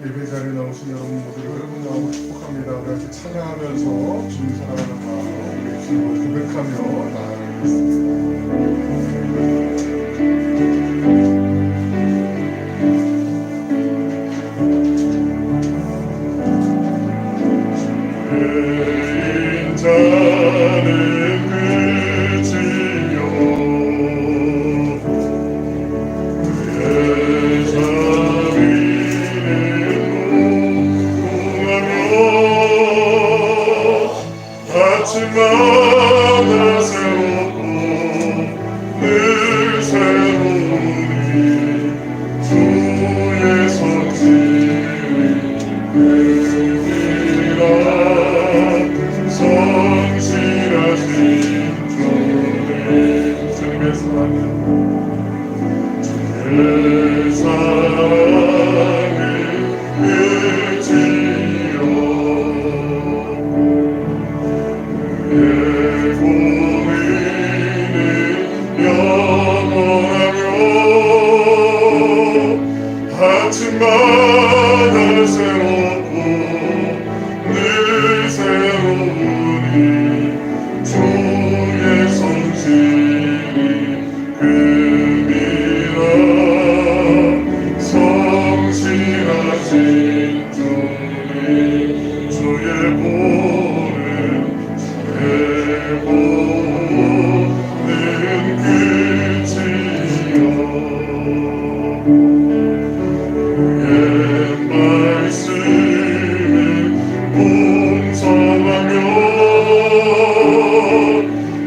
예배 자리에 나오신 여러분 모두를 너무 축복합니다. 우리 함께 찬양하면서 주님 사랑하는 마음 우리 주님을 고백하며 나아가겠습니다. 아침마다 새롭고 늘 새로우니 주의 성실이 금이라 성실하신 주님 주의 보는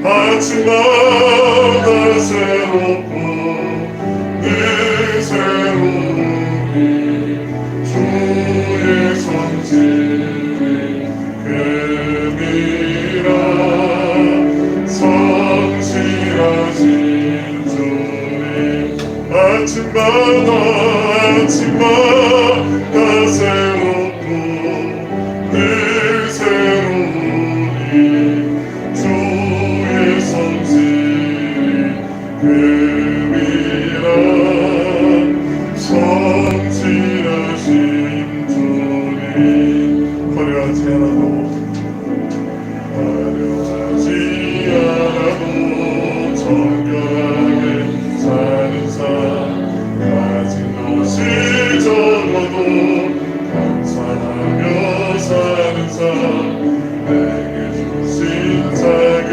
아침마다 새롭고 늘 새로우니 주의 성실이 금이라 성실하신 주님 아침마다 새롭고 늘 새로우니 주의 성실이 금이라 성실하신 주님 화려하지 않아도 정결하게 사는 삶 가진 것이 적어도 감사하며 사는 삶 내게 주신 작은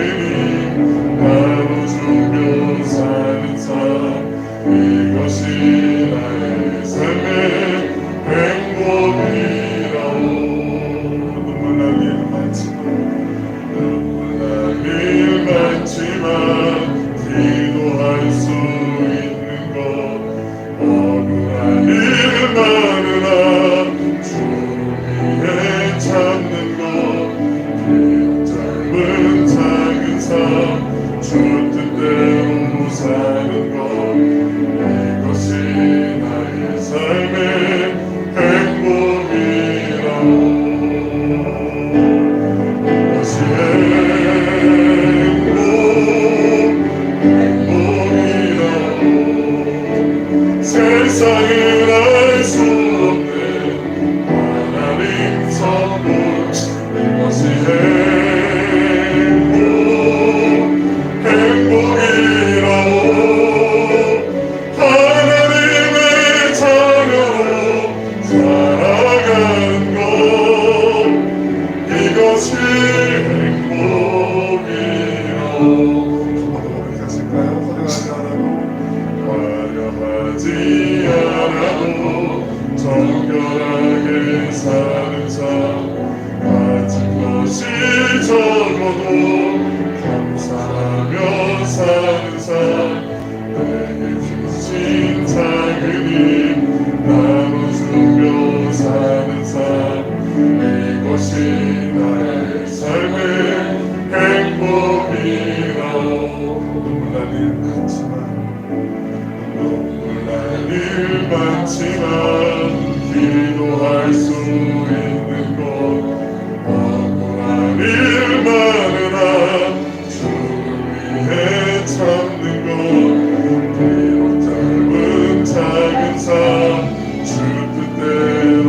나눠주며 사는 삶 이것이 나의 삶의 행복이라오 눈물 날 일 많지만 기도할 수 있는 것 억울한 일 많으나 주 위에 찾는 것 짧은 작은 삶 주 뜻대로 사는 것 이것이 나의 삶의 행복이라오 이것이 행복이라오 세상을 알 수 없는 하나님 선물 이것이 행복이라오 하나님의 자녀로 살아가는 것 이것이 행복이라오 한번 더 하실까요? 화려하지 않아도 정결하게 사는 삶 가진 것이 적어도 감사하며 사는 삶 내게 주신 작은 힘 나눠주며 사는 삶 이것이 나의 삶의 행복이라오 눈물 날 일 많지만 기도할 수 있는 것 억울한 일 많으나 주 위에 참는 것 비록 짧은 작은 삶 주 뜻대로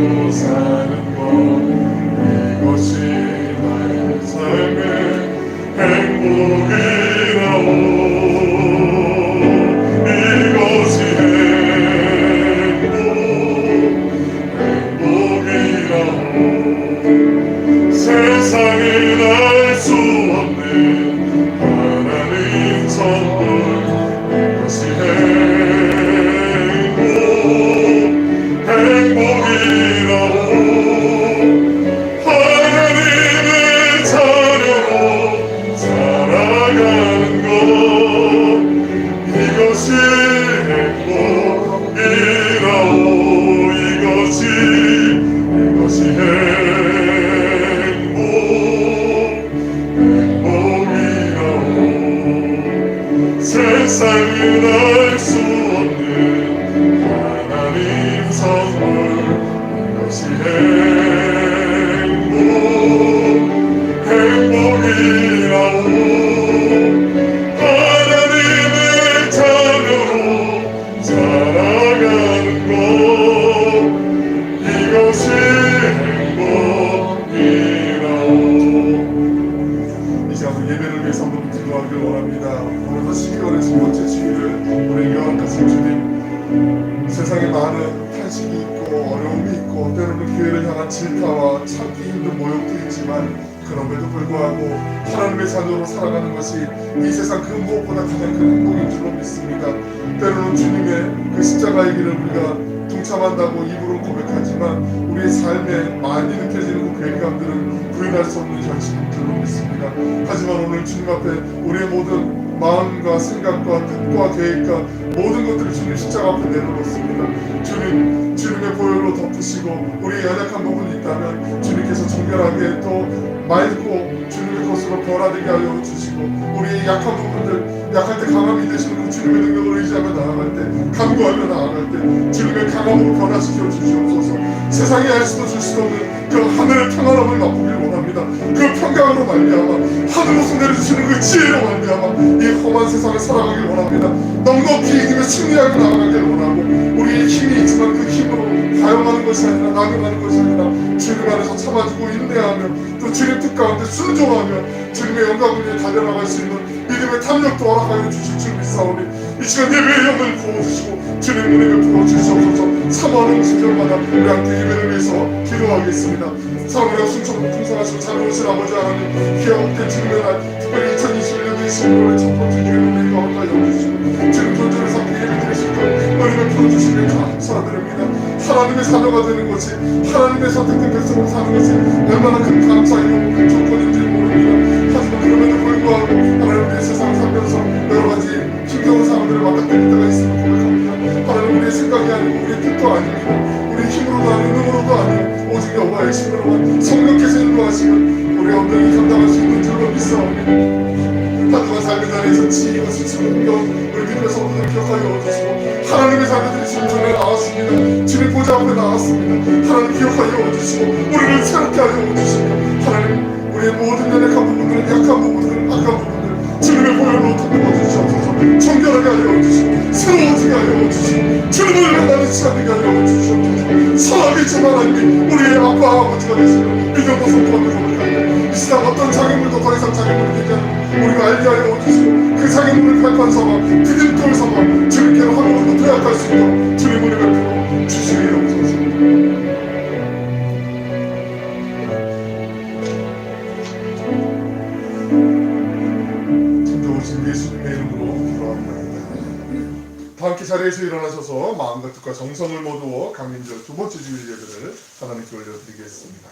이것이 행복이라오 이것이 행복이라오 세상은 알 수 없는 하나님 선물 이것이 행복이라오 하나님의 자녀로 살아가는 것 이것이 행복이라오. 이제 한번 예배를 위해서 한번 기도하길 원합니다. 오늘도 12월의 첫 번째 주일을 우리 요한같이 주님 세상에 많은 탄식이 있고 어려움이 있고 때로는 교회를 향한 질타와 참기 힘든 모욕도 있지만 그럼에도 불구하고 하나님의 자녀로 살아가는 것이 이 세상 그 무엇보다 가장 큰 행복인 줄로 믿습니다. 때로는 주님의 그 십자가의 길을 우리가 동참한다고 입으로 고백하지만 우리의 삶에 많이 느껴지는 그 괴리감들은 부인할 수 없는 현실인 줄로 믿습니다. 하지만 오늘 주님 앞에 우리의 모든 마음과 생각과 뜻과 계획과 모든 것들을 주님 십자가 앞에 내려놓습니다. 주님의 보혈로 덮으시고 우리의 연약한 부분이 있다면 주님께서 정결하게 또 맑고 주님의 것으로 변화되게 하여 주시고 우리의 약한 부분들 약할 때 강함이 되시는 그 주님의 능력을 의지하며 나아갈 때 간구하며 나아갈 때 주님의 강함으로 변화시켜 주시옵소서. 세상이 알 수도 줄 수도 없는 그 하늘의 평안함을 맛보길 원합니다. 그 평강으로 말미암아 하늘로서 내려주시는 그 지혜로 말미암아 이 험한 세상을 살아가길 원합니다. 넉넉히 이기며 승리하고 나아가길 원하고 우리의 힘이 있지만 그 힘으로 과용하는 것이 아니라 낙용하는 것이 아니라 주님 안에서 참아주고 인내하며 또 주님 뜻 가운데 순종하며 주님의 영광을 위해 달려나갈 수 있는 믿음의 탐욕도 허락하여 주실 줄 믿사오니 이 시간 예배의 영을 부어주시고 주님 은혜를 부어주시옵소서. 사모하는 심정마다 우리 함께 예배를 위해서 기도하겠습니다. 사랑으로 순천고 풍성하시고 자비로우신 아버지 하나님 귀하옵게 주님의 날 특별히 2021년의 11월의 첫 번째 주일을 우리가 허락하여 주시고 주님 존재를 삼게 예배드리실 것 은혜를 풀어주시며 감사드립니다. 하나님의 자녀가 되는 것이 하나님의 선택된 백성으로 사는 것이 얼마나 큰 감사이고 큰 조건인지 모릅니다. 하지만 그럼에도 불구하고 하나님 우리의 세상을 살면서 여러 가지 힘겨운 상황들을 맞닥뜨릴 때가 있음을 고백합니다. 하나님 우리의 생각이 아니고 우리의 뜻도 아닙니다. 우리의 힘으로도 아니고 능으로도 아니고 오직 여호와의 힘으로만 성령께서 인도하시면 우리가 온전히 감당할 수 있는 줄로 믿사옵니다. 하지만 삶의 자리에서 지혜와 수치로 옮겨온 우리 믿음의 성도들을 기억하여 주시고 하나님의 자녀들이 지금 전에 나왔습니다. 주님 보좌 앞에 나왔습니다. 하나님 기억하여 주시고 우리를 새롭게 하여 주시고 하나님 우리의 모든 연약한 부분들 약한 부분들 악한 부분들 주님의 보혈로 덮어 주시옵소서. 정결하게 하여 주시고 새로워지게 하여 주시고 주님을 만나는 시간 되게 하여 주시옵소서. 살아계신 하나님이 우리의 아빠 아버지가 되시는 믿음과 성품을 고백합니다. 이 시간 어떤 장애물도 더 이상 장애물이 되지 않고 우리가 알게 하여 주시고 그 장애물을 발판 삼아 디딤돌 삼아 주님께로 한 걸음도 도약할 수 있도록 주님 은혜 베풀어 주시옵소서. 참좋으신 예수님의 이름으로 기도합니다. 다 함께 자리에서 일어나셔서 마음과 뜻과 정성을 모두어 강림절 두 번째 주일 예배를 하나님께 올려드리겠습니다.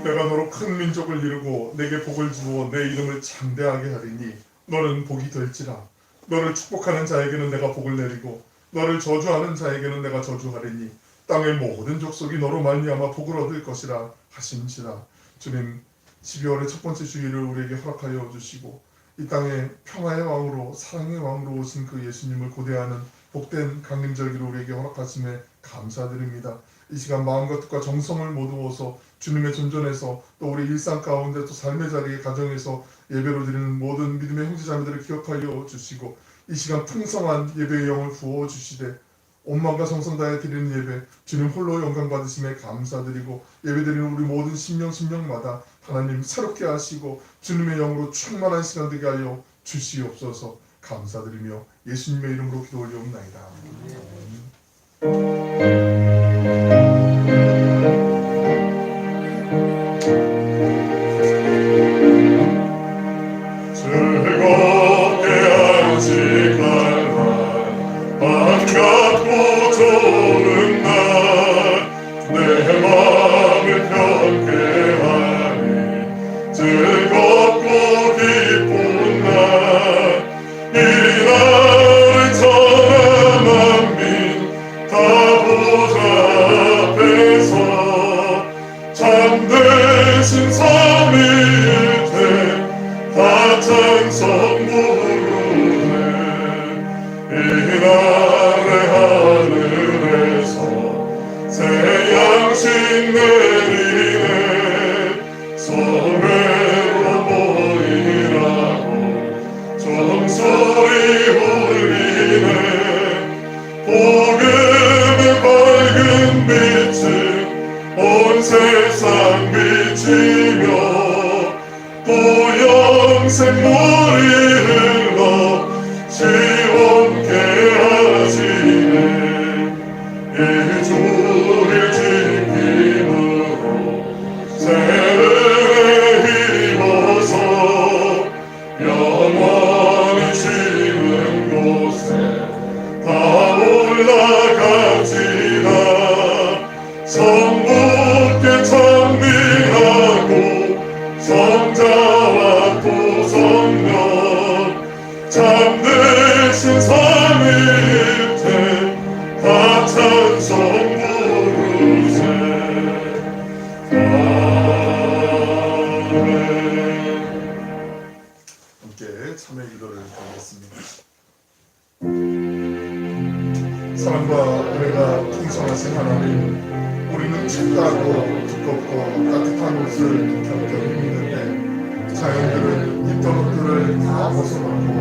내가 너로 큰 민족을 이루고 내게 복을 주어 내 이름을 창대하게 하리니 너는 복이 될지라. 너를 축복하는 자에게는 내가 복을 내리고 너를 저주하는 자에게는 내가 저주하리니 땅의 모든 족속이 너로 말미암아 복을 얻을 것이라 하심시라. 주님 12월의 첫 번째 주일을 우리에게 허락하여 주시고 이 땅에 평화의 왕으로 사랑의 왕으로 오신 그 예수님을 고대하는 복된 강림절기를 우리에게 허락하심에 감사드립니다. 이 시간 마음과 뜻과 정성을 모두어서 주님의 존전에서 또 우리 일상 가운데 또 삶의 자리에 가정에서 예배로 드리는 모든 믿음의 형제자매들을 기억하여 주시고 이 시간 풍성한 예배의 영을 부어 주시되 온 마음과 정성 다해 드리는 예배 주님 홀로 영광 받으심에 감사드리고 예배드리는 우리 모든 심령마다 하나님 새롭게 하시고 주님의 영으로 충만한 시간 되게 하여 주시옵소서. 감사드리며 예수님의 이름으로 기도 올려옵나이다. 즐겁게 안식할 날 반갑고 좋은 날 내 맘을 편케 하니 즐겁고 기쁜 날 이 날을 전하 만민 다 보좌 앞에서 참되신 삼위일체 다 찬송 부르네. 이 날의 하늘에서 새 양식 내리네. 소매로 보이라고 종소리 울리네. 복음의 밝은 빛을 온 세상 비치며 또 영생물이 흘러 시원케 하시네. 이 주를 지킴으로 새를 힘어서 영원히 쉬는 곳에 다 올라갑시다. 성부께 찬미하고 성자와 또 성령 참되신 삼위일체 다 찬송 부르세. 아멘. 함께 참회 기도를 드리겠습니다. 사랑과 은혜가 풍성하신 하나님, 우리는 춥다고 두껍고 따뜻한 옷을 겹겹이 입는데 자연들은 입던 옷들을 다 벗어놓고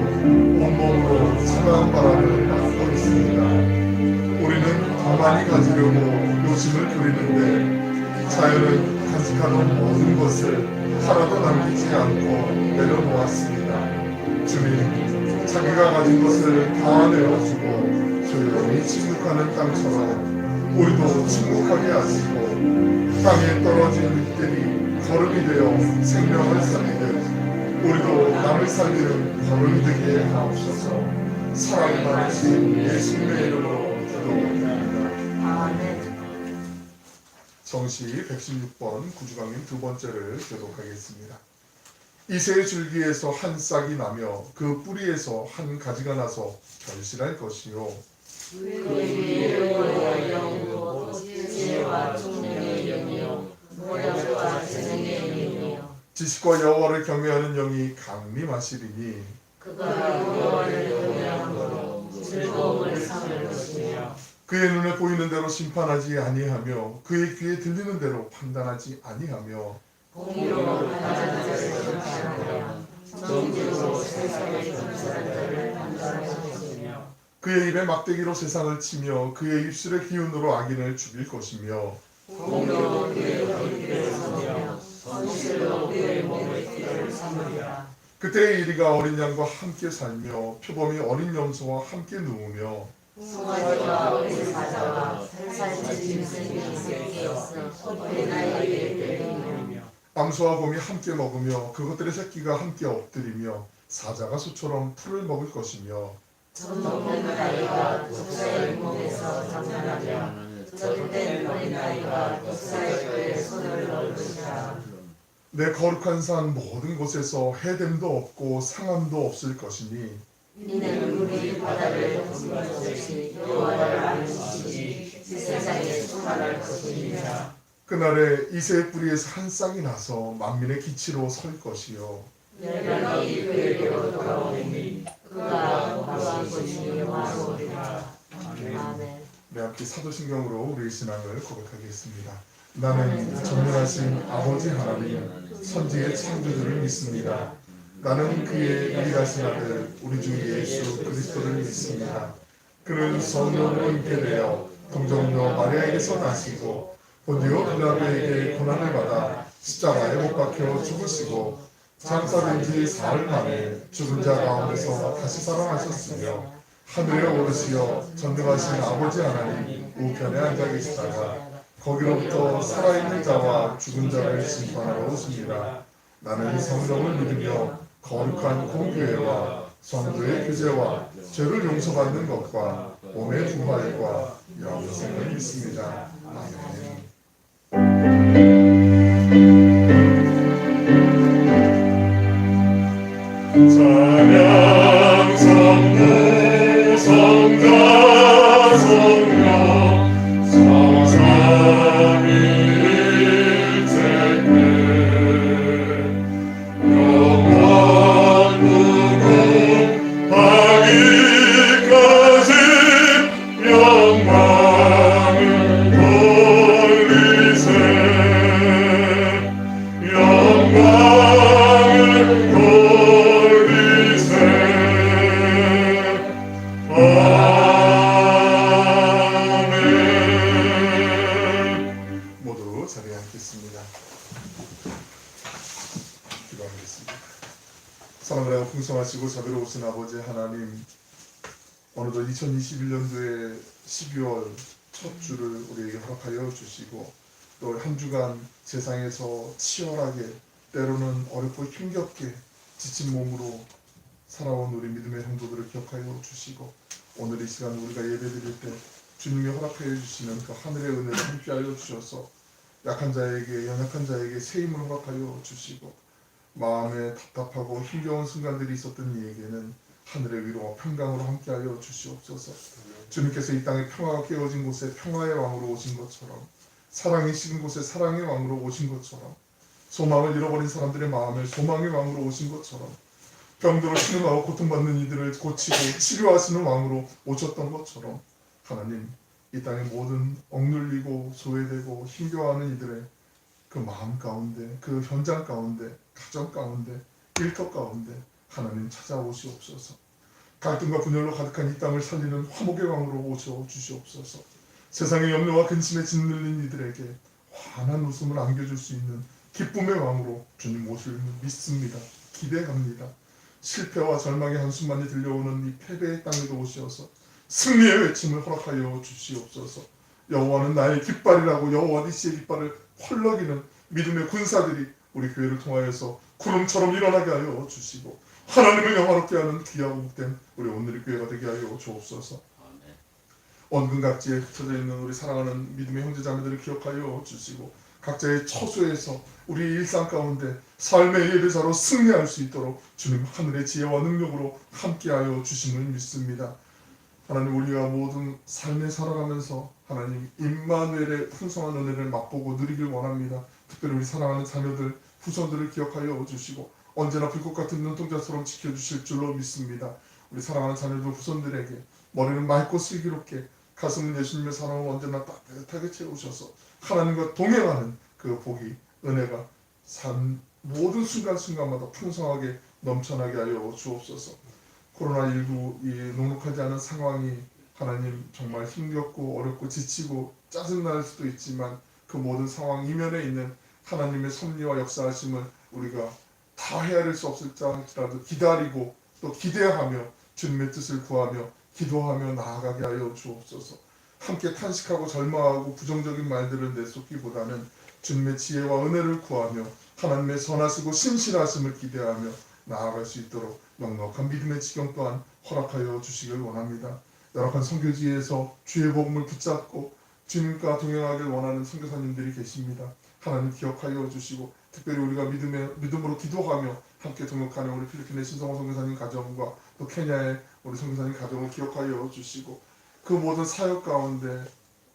온몸으로 차가운 바람을 맞고 있습니다. 우리는 더 많이 가지려고 욕심을 부리는데 자연은 간직한 모든 것을 하나도 남기지 않고 내려놓았습니다. 주님, 자기가 가진 것을 다 내어주고 조용히 침묵하는 땅처럼 우리도 침묵하게 하시고 땅에 떨어진 잎들이 거름이 되어 생명을 살리듯 우리도 남을 살리는 거름이 되게 하옵소서. 사랑 많으신 예수님의 이름으로 기도드립니다. 아멘. 정시 116번 구주강림 두 번째를 교독하겠습니다. 이새의 줄기에서 한 싹이 나며 그 뿌리에서 한 가지가 나서 결실할 것이요 그의 위에 영으로 지혜와 총명의 영이요 모략과 재능의 영이요 지식과 여호와를 경외하는 영이 강림하시리니 그가 여호와를 경외함으로 즐거움을 삼을 것이며 그의 눈에 보이는 대로 심판하지 아니하며 그의 귀에 들리는 대로 판단하지 아니하며 공의로 판단하는 자를 심판하며 정직으로 세상의 전사들을 판단할 것이며 그의 입에 막대기로 세상을 치며 그의 입술의 기운으로 악인을 죽일 것이며 공의로 그의 깃들을 서며 성실로 그의 몸의 깃들을 삼으리라. 그때의 이리가 어린 양과 함께 살며 표범이 어린 염소와 함께 누우며 송아지와 어린 사자와 살살치 짐승이 함께있어 그의 나에게 들리며 암소와 곰이 함께 먹으며 그것들의 새끼가 함께 엎드리며 사자가 소처럼 풀을 먹을 것이며 젖 먹는 나이가 독사의 몸에서 장난하며 젖된 어린 나이가 독사의 뼈에 손을 넣을 것이라. 내 거룩한 산 모든 곳에서 해됨도 없고 상함도 없을 것이니 이는 우리 바다를 덮은 것이 여호와를 아는 것이지 이 세상에 충만할 것이니라. 그날에 이새의 뿌리에서 한 싹이 나서 만민의 기치로 설 것이요 열방이 그에게로 돌아오니 그가 구한 것이 영화로우리라. 아멘. 네, 함께 사도신경으로 우리의 신앙을 고백하겠습니다. 나는 전능하신 아버지 하나님 선지의 창조주를 믿습니다. 나는 그의 유일하신 아들 우리 주 예수 그리스도를 믿습니다. 그는 성령으로 잉태되어 동정녀 마리아에게서 나시고 본디오 빌라도에게 고난을 받아 십자가에 못 박혀 죽으시고 장사된 지 사흘 만에 죽은 자 가운데서 다시 살아나셨으며 하늘에 오르시어 전능하신 아버지 하나님 우편에 앉아 계시다가 거기로부터 살아있는 자와 죽은 자를 심판하러 오십니다. 나는 성령을 믿으며 거룩한 공교회와 성도의 교제와 죄를 용서받는 것과 몸의 부활과 영생을 믿습니다. 아멘. 찬양 성부 성자 성령 성삼위일체께 영원 무궁하기까지 영광을 돌리세 영광을 돌리세 아멘. 모두 자리에 앉겠습니다. 기도하겠습니다. 사랑을 하고 풍성하시고 자비로우신 아버지 하나님, 어느덧 2021년도의 12월 첫 주를 우리에게 허락하여 주시고 또 한 주간 세상에서 치열하게 때로는 어렵고 힘겹게 지친 몸으로 살아온 우리 믿음의 성도들을 기억하여 주시고 오늘 이 시간 우리가 예배드릴 때 주님이 허락하여 주시는 그 하늘의 은혜를 함께하여 주셔서 약한 자에게 연약한 자에게 새 힘을 허락하여 주시고 마음에 답답하고 힘겨운 순간들이 있었던 이에게는 하늘의 위로와 평강으로 함께하여 주시옵소서. 주님께서 이 땅에 평화가 깨어진 곳에 평화의 왕으로 오신 것처럼 사랑이 식은 곳에 사랑의 왕으로 오신 것처럼 소망을 잃어버린 사람들의 마음에 소망의 왕으로 오신 것처럼 병들어 신음하고 고통받는 이들을 고치고 치료하시는 왕으로 오셨던 것처럼 하나님 이 땅의 모든 억눌리고 소외되고 힘겨워하는 이들의 그 마음 가운데 그 현장 가운데 가정 가운데 일터 가운데 하나님 찾아오시옵소서. 갈등과 분열로 가득한 이 땅을 살리는 화목의 왕으로 오셔 주시옵소서. 세상의 염려와 근심에 짓눌린 이들에게 환한 웃음을 안겨줄 수 있는 기쁨의 왕으로 주님 오실 믿습니다. 기대합니다. 실패와 절망의 한숨만이 들려오는 이 패배의 땅에도 오셔서 승리의 외침을 허락하여 주시옵소서. 여호와는 나의 깃발이라고 여호와 니시의 깃발을 펄럭이는 믿음의 군사들이 우리 교회를 통하여서 구름처럼 일어나게 하여 주시고 하나님을 영화롭게 하는 귀하고 복된 우리 오늘의 교회가 되게 하여 주옵소서. 원근각지에 흩어져 있는 우리 사랑하는 믿음의 형제자매들을 기억하여 주시고 각자의 처소에서 우리 일상 가운데 삶의 예배자로 승리할 수 있도록 주님 하늘의 지혜와 능력으로 함께하여 주심을 믿습니다. 하나님 우리가 모든 삶에 살아가면서 하나님 임마누엘의 풍성한 은혜를 맛보고 누리길 원합니다. 특별히 우리 사랑하는 자녀들 후손들을 기억하여 주시고 언제나 불꽃 같은 눈동자처럼 지켜주실 줄로 믿습니다. 우리 사랑하는 자녀들 후손들에게 머리는 맑고 슬기롭게 가슴은 예수님의 사랑을 언제나 따뜻하게 채우셔서 하나님과 동행하는 그 복이 은혜가 삶 모든 순간순간마다 풍성하게 넘쳐나게 하여 주옵소서. 코로나19 이 녹록하지 않은 상황이 하나님 정말 힘겹고 어렵고 지치고 짜증날 수도 있지만 그 모든 상황 이면에 있는 하나님의 섭리와 역사하심을 우리가 다 헤아릴 수 없을지라도 기다리고 또 기대하며 주님의 뜻을 구하며 기도하며 나아가게 하여 주옵소서. 함께 탄식하고 절망하고 부정적인 말들을 내쏟기보다는 주님의 지혜와 은혜를 구하며 하나님의 선하시고 신실하심을 기대하며 나아갈 수 있도록 넉넉한 믿음의 지경 또한 허락하여 주시길 원합니다. 열악한 선교지에서 주의 복음을 붙잡고 주님과 동행하길 원하는 선교사님들이 계십니다. 하나님 기억하여 주시고 특별히 우리가 믿음으로 기도하며 함께 동역하는 우리 필리핀의 신성호 선교사님 가정과 또 케냐의 우리 선교사님 가정을 기억하여 주시고 그 모든 사역 가운데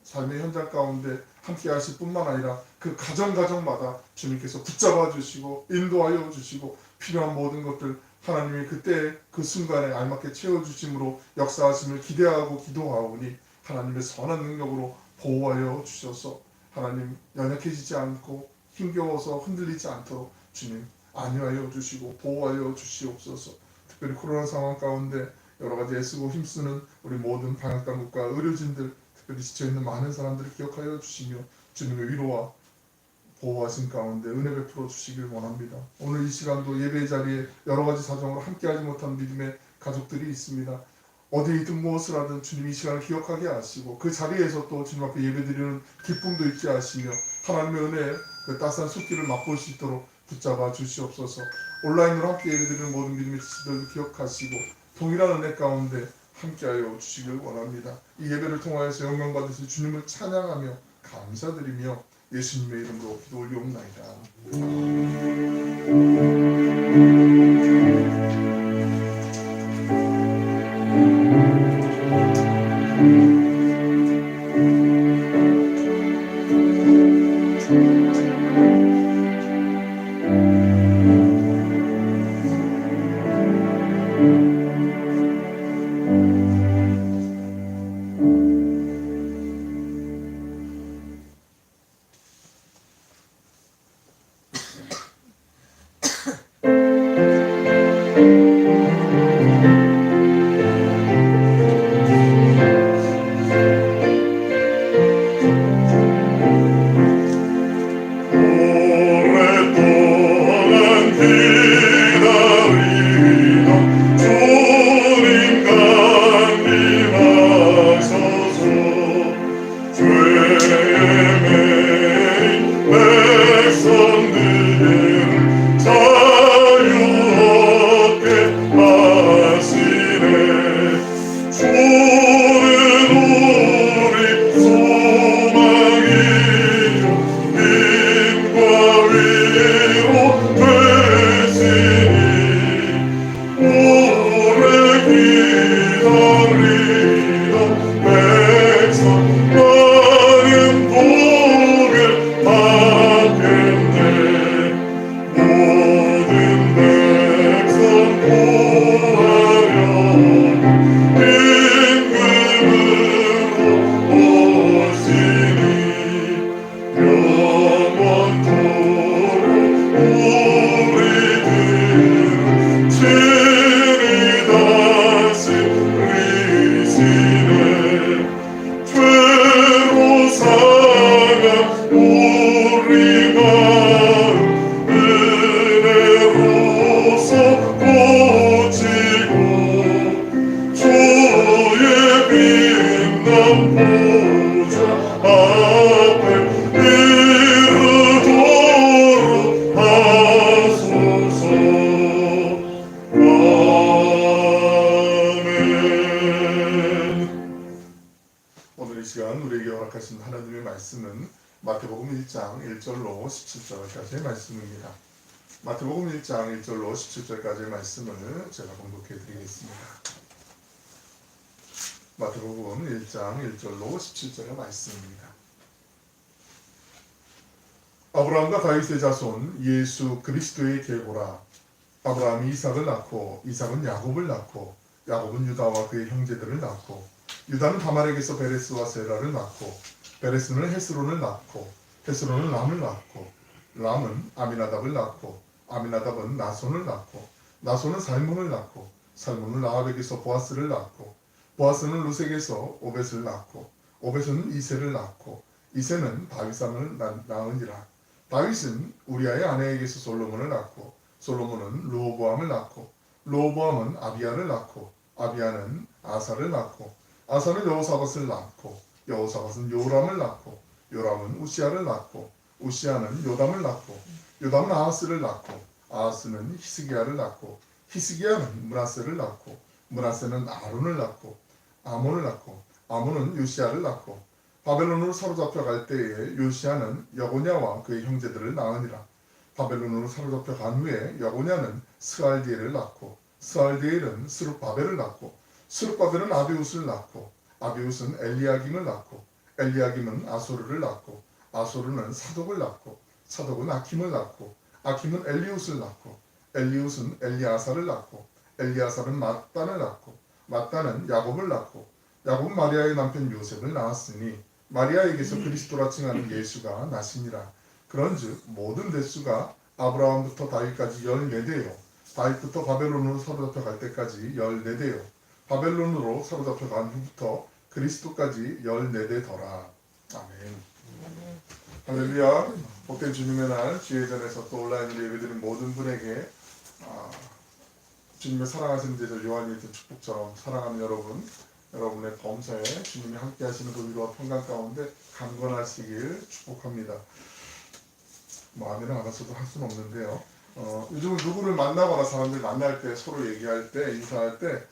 삶의 현장 가운데 함께 하실 뿐만 아니라 그 가정마다 주님께서 붙잡아 주시고 인도하여 주시고 필요한 모든 것들 하나님이 그때 그 순간에 알맞게 채워주심으로 역사하심을 기대하고 기도하오니 하나님의 선한 능력으로 보호하여 주셔서 하나님 연약해지지 않고 힘겨워서 흔들리지 않도록 주님 안위하여 주시고 보호하여 주시옵소서. 특별히 코로나 상황 가운데 여러 가지 애쓰고 힘쓰는 우리 모든 방역당국과 의료진들 특별히 지쳐있는 많은 사람들을 기억하여 주시며 주님의 위로와 보호하신 가운데 은혜 베풀어 주시길 원합니다. 오늘 이 시간도 예배 자리에 여러 가지 사정으로 함께하지 못한 믿음의 가족들이 있습니다. 어디에 있든 무엇을 하든 주님 이 시간을 기억하게 하시고 그 자리에서 또 주님 앞에 예배드리는 기쁨도 있게 하시며 하나님의 은혜에 그 따스한 손길을 맛볼 수 있도록 붙잡아 주시옵소서. 온라인으로 함께 예배드리는 모든 믿음의 지체들도 기억하시고 동일한 은혜 가운데 함께하여 주시길 원합니다. 이 예배를 통하여서 영광 받으실 주님을 찬양하며 감사드리며 예수님의 이름으로 기도 올리옵나이다. 말씀은 마태복음 1장 1절로 17절까지의 말씀입니다. 마태복음 1장 1절로 17절까지의 말씀을 제가 봉독해 드리겠습니다. 마태복음 1장 1절로 17절의 말씀입니다. 아브라함과 다윗의 자손 예수 그리스도의 계보라. 아브라함이 이삭을 낳고 이삭은 야곱을 낳고 야곱은 유다와 그의 형제들을 낳고 유다는 다말에게서 베레스와 세라를 낳고 베레스는 헤스론을 낳고 헤스론은 람을 낳고 람은 아미나답을 낳고 아미나답은 나손을 낳고 나손은 살몬을 낳고 살몬은 라합에게서 보아스를 낳고 보아스는 루색에서 오벳을 낳고 오벳은 이새를 낳고 이새는 다윗왕을 낳으니라. 다윗은 우리아의 아내에게서 솔로몬을 낳고 솔로몬은 르호보암을 낳고 르호보암은 아비야를 낳고 아비야는 아사를 낳고 아사는 여호사밧을 낳고 여호사밧은 요람을 낳고 요람은 우시아를 낳고 우시아는 요담을 낳고 요담은 아하스를 낳고 아하스는 히스기야를 낳고 히스기야는 므낫세를 낳고 므낫세는 아론을 낳고 아몬을 낳고 아몬은 요시야를 낳고 바벨론으로 사로잡혀 갈 때에 요시야는 여고냐와 그의 형제들을 낳으니라. 바벨론으로 사로잡혀 간 후에 여고냐는 스알디엘을 낳고 스알디엘은 스룹바벨을 낳고 스룹바벨은 아비웃을 낳고 아비웃은 엘리야김을 낳고 엘리야김은 아소르를 낳고 아소르는 사독을 낳고 사독은 아킴을 낳고 아킴은 엘리웃을 낳고 엘리웃은 엘리아사를 낳고 엘리아사는 mat단을 낳고 mat단은 야곱을 낳고 야곱은 마리아의 남편 요셉을 낳았으니 마리아에게서 그리스도라 칭하는 예수가 나시니라. 그런즉 모든 대수가 아브라함부터 다윗까지 14대요 다윗부터 바벨론으로 사로잡혀 갈 때까지 14대요 바벨론으로 사로잡혀 간 후부터 그리스도까지 14대더라. 아멘. 할렐루야. 복된 주님의 날 주예전에서 또 온라인으로 예배드린 모든 분에게 주님의 사랑하시는 제자 요한이 든 축복처럼 사랑하는 여러분의 범사에 주님이 함께 하시는 그 위로와 평강 가운데 강건하시길 축복합니다. 아멘은 안 하셔도 할 수는 없는데요. 요즘은 누구를 만나거나 사람들 만날 때 서로 얘기할 때 인사할 때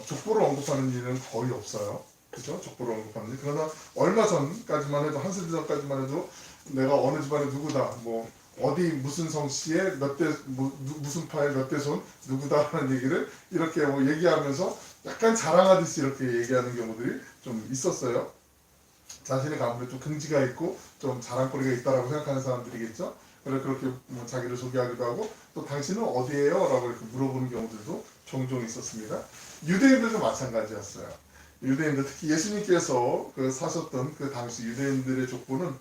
족보를 언급하는 일은 거의 없어요. 그죠? 족보를 언급하는 일. 그러나 얼마 전까지만 해도 한 세대 전까지만 해도 내가 어느 집안의 누구다, 뭐 어디 무슨 성씨의 무슨 파의 몇 대손 누구다라는 얘기를 이렇게 얘기하면서 약간 자랑하듯이 이렇게 얘기하는 경우들이 좀 있었어요. 자신의 아무래도 좀 긍지가 있고 좀 자랑거리가 있다라고 생각하는 사람들이겠죠. 그래서 그렇게 자기를 소개하기도 하고 또 당신은 어디예요? 라고 이렇게 물어보는 경우들도 종종 있었습니다. 유대인들도 마찬가지였어요. 유대인들, 특히 예수님께서 사셨던 그 당시 유대인들의 족보는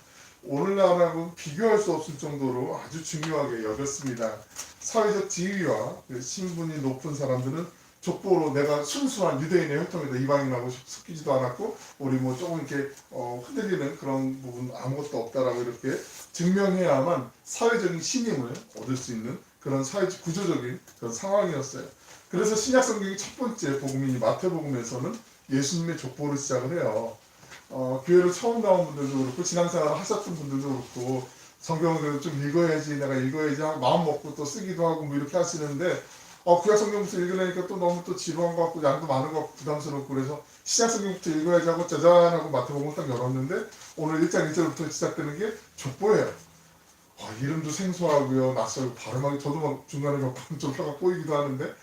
오늘날하고 비교할 수 없을 정도로 아주 중요하게 여겼습니다. 사회적 지위와 신분이 높은 사람들은 족보로 내가 순수한 유대인의 혈통이다, 이방인하고 섞이지도 않았고 우리 조금 이렇게 흔들리는 그런 부분 아무것도 없다라고 이렇게 증명해야만 사회적인 신임을 얻을 수 있는 그런 사회적 구조적인 그런 상황이었어요. 그래서 신약 성경의 첫 번째 복음인 마태복음에서는 예수님의 족보를 시작을 해요. 교회를 처음 나온 분들도 그렇고 신앙생활을 하셨던 분들도 그렇고 성경을 좀 읽어야지 내가 읽어야지 하고 마음 먹고 또 쓰기도 하고 이렇게 하시는데 구약 성경부터 읽으려니까 또 너무 또 지루한 것 같고 양도 많은 것 같고 부담스럽고 그래서 신약 성경부터 읽어야지 하고 짜잔하고 마태복음을 딱 열었는데 오늘 1장 1절부터 시작되는 게 족보예요. 이름도 생소하고요, 낯설고 발음하기 저도 막 중간에 몇 번 좀 혀가 꼬이기도 하는데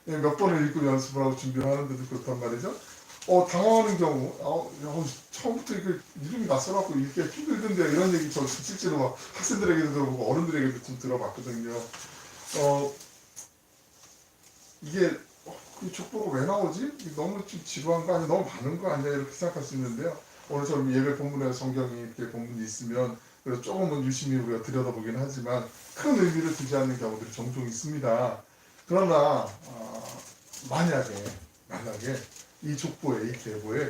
몇 번을 읽고 연습을 하고 준비를 하는데도 그렇단 말이죠. 당황하는 경우, 처음부터 이름이 낯설어갖고 읽기가 힘들던데 이런 얘기 저 실제로 막 학생들에게도 들어보고 어른들에게도 좀 들어봤거든요. 이게 그 족보가 왜 나오지? 너무 좀 지루한 거 아니야? 너무 많은 거 아니야? 이렇게 생각할 수 있는데요. 오늘처럼 예배 본문에 성경이 이렇게 본문이 있으면 그래서 조금은 유심히 우리가 들여다보긴 하지만 큰 의미를 두지 않는 경우들이 종종 있습니다. 그러나 만약에 이 족보에, 이 계보에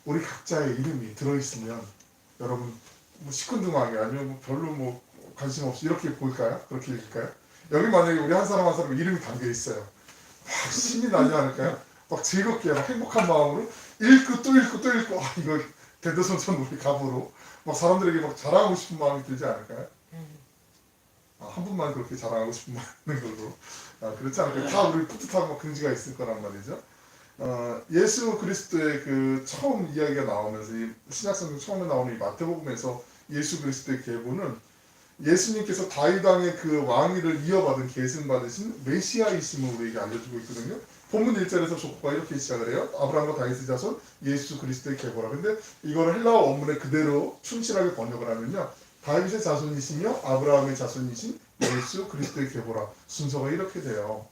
우리 각자의 이름이 들어있으면 여러분 시큰둥하게 아니면 별로 관심 없이 이렇게 볼까요? 그렇게 읽을까요? 여기 만약에 우리 한 사람 한 사람 이름이 담겨있어요. 막 신이 나지 않을까요? 막 즐겁게 막 행복한 마음으로 읽고 또 읽고 또 읽고 이거 대대손손 우리 갑으로 막 사람들에게 막 자랑하고 싶은 마음이 들지 않을까요? 한 분만 그렇게 자랑하고 싶은 마음인 걸로 그렇지 않을까요? 다 우리 뿌듯하고 긍지가 있을 거란 말이죠. 예수 그리스도의 그 처음 이야기가 나오면서 이 신약성경 처음에 나오는 이 마태복음에서 예수 그리스도의 계보는 예수님께서 다윗 왕의 그 왕위를 이어받은 계승받으신 메시아이심을 우리에게 알려주고 있거든요. 본문 1절에서 족보가 이렇게 시작을 해요. 아브라함과 다윗의 자손 예수 그리스도의 계보라. 근데 이거를 헬라어 원문에 그대로 충실하게 번역을 하면요, 다윗의 자손이시며 아브라함의 자손이신 예수 그리스도의 계보라. 순서가 이렇게 돼요.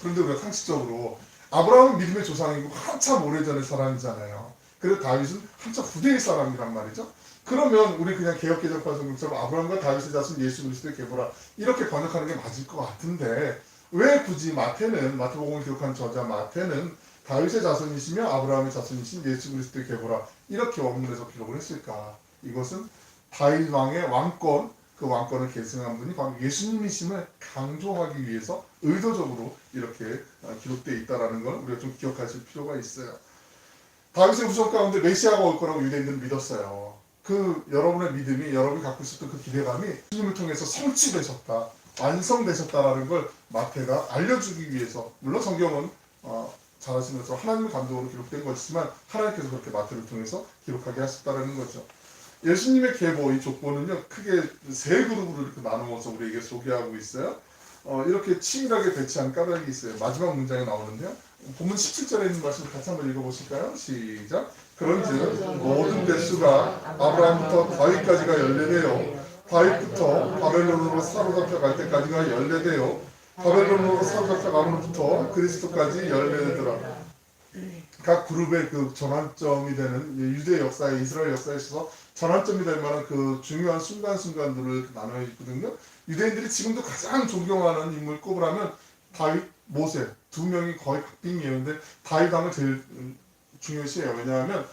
그런데 우리가 상식적으로 아브라함은 믿음의 조상이고 한참 오래전의 사람이잖아요. 그리고 다윗은 한참 후대의 사람이란 말이죠. 그러면 우리 그냥 개혁개정판 성경처럼 아브라함과 다윗의 자손 예수 그리스도의 계보라 이렇게 번역하는 게 맞을 것 같은데 왜 굳이 마태복음을 기록한 저자 마태는 다윗의 자손이시며 아브라함의 자손이신 예수 그리스도의 계보라 이렇게 원문에서 기록을 했을까? 이것은 다윗 왕의 왕권, 그 왕권을 계승한 분이 바로 예수님이심을 강조하기 위해서 의도적으로 이렇게 기록되어 있다는 걸 우리가 좀 기억하실 필요가 있어요. 다윗의 후손 가운데 메시아가 올 거라고 유대인들은 믿었어요. 여러분의 믿음이, 여러분이 갖고 있었던 그 기대감이 주님을 통해서 성취되셨다, 완성되셨다라는 걸 마태가 알려주기 위해서, 물론 성경은 잘 아시는 것처럼 하나님의 감동으로 기록된 것이지만 하나님께서 그렇게 마태를 통해서 기록하게 하셨다는 거죠. 예수님의 계보, 이 족보는요, 크게 세 그룹으로 이렇게 나누어서 우리에게 소개하고 있어요. 이렇게 치밀하게 배치한 까닭이 있어요. 마지막 문장에 나오는데요. 본문 17절에 있는 말씀 같이 한번 읽어보실까요? 시작. 그런즉 모든 대수가 아브라함부터 다윗까지가 연례되어 다윗부터 바벨론으로 사로잡혀 갈 때까지가 연례되어 바벨론으로 사로잡혀 가므로부터 그리스도까지 연례되더라. 각 그룹의 그 전환점이 되는 유대 역사에, 이스라엘 역사에 있어서 전환점이 될 만한 그 중요한 순간순간들을 나눠 있거든요. 유대인들이 지금도 가장 존경하는 인물 꼽으라면 다윗, 모세 두 명이 거의 박빙이에요. 근데 다윗 왕을 제일 중요시해요. 왜냐하면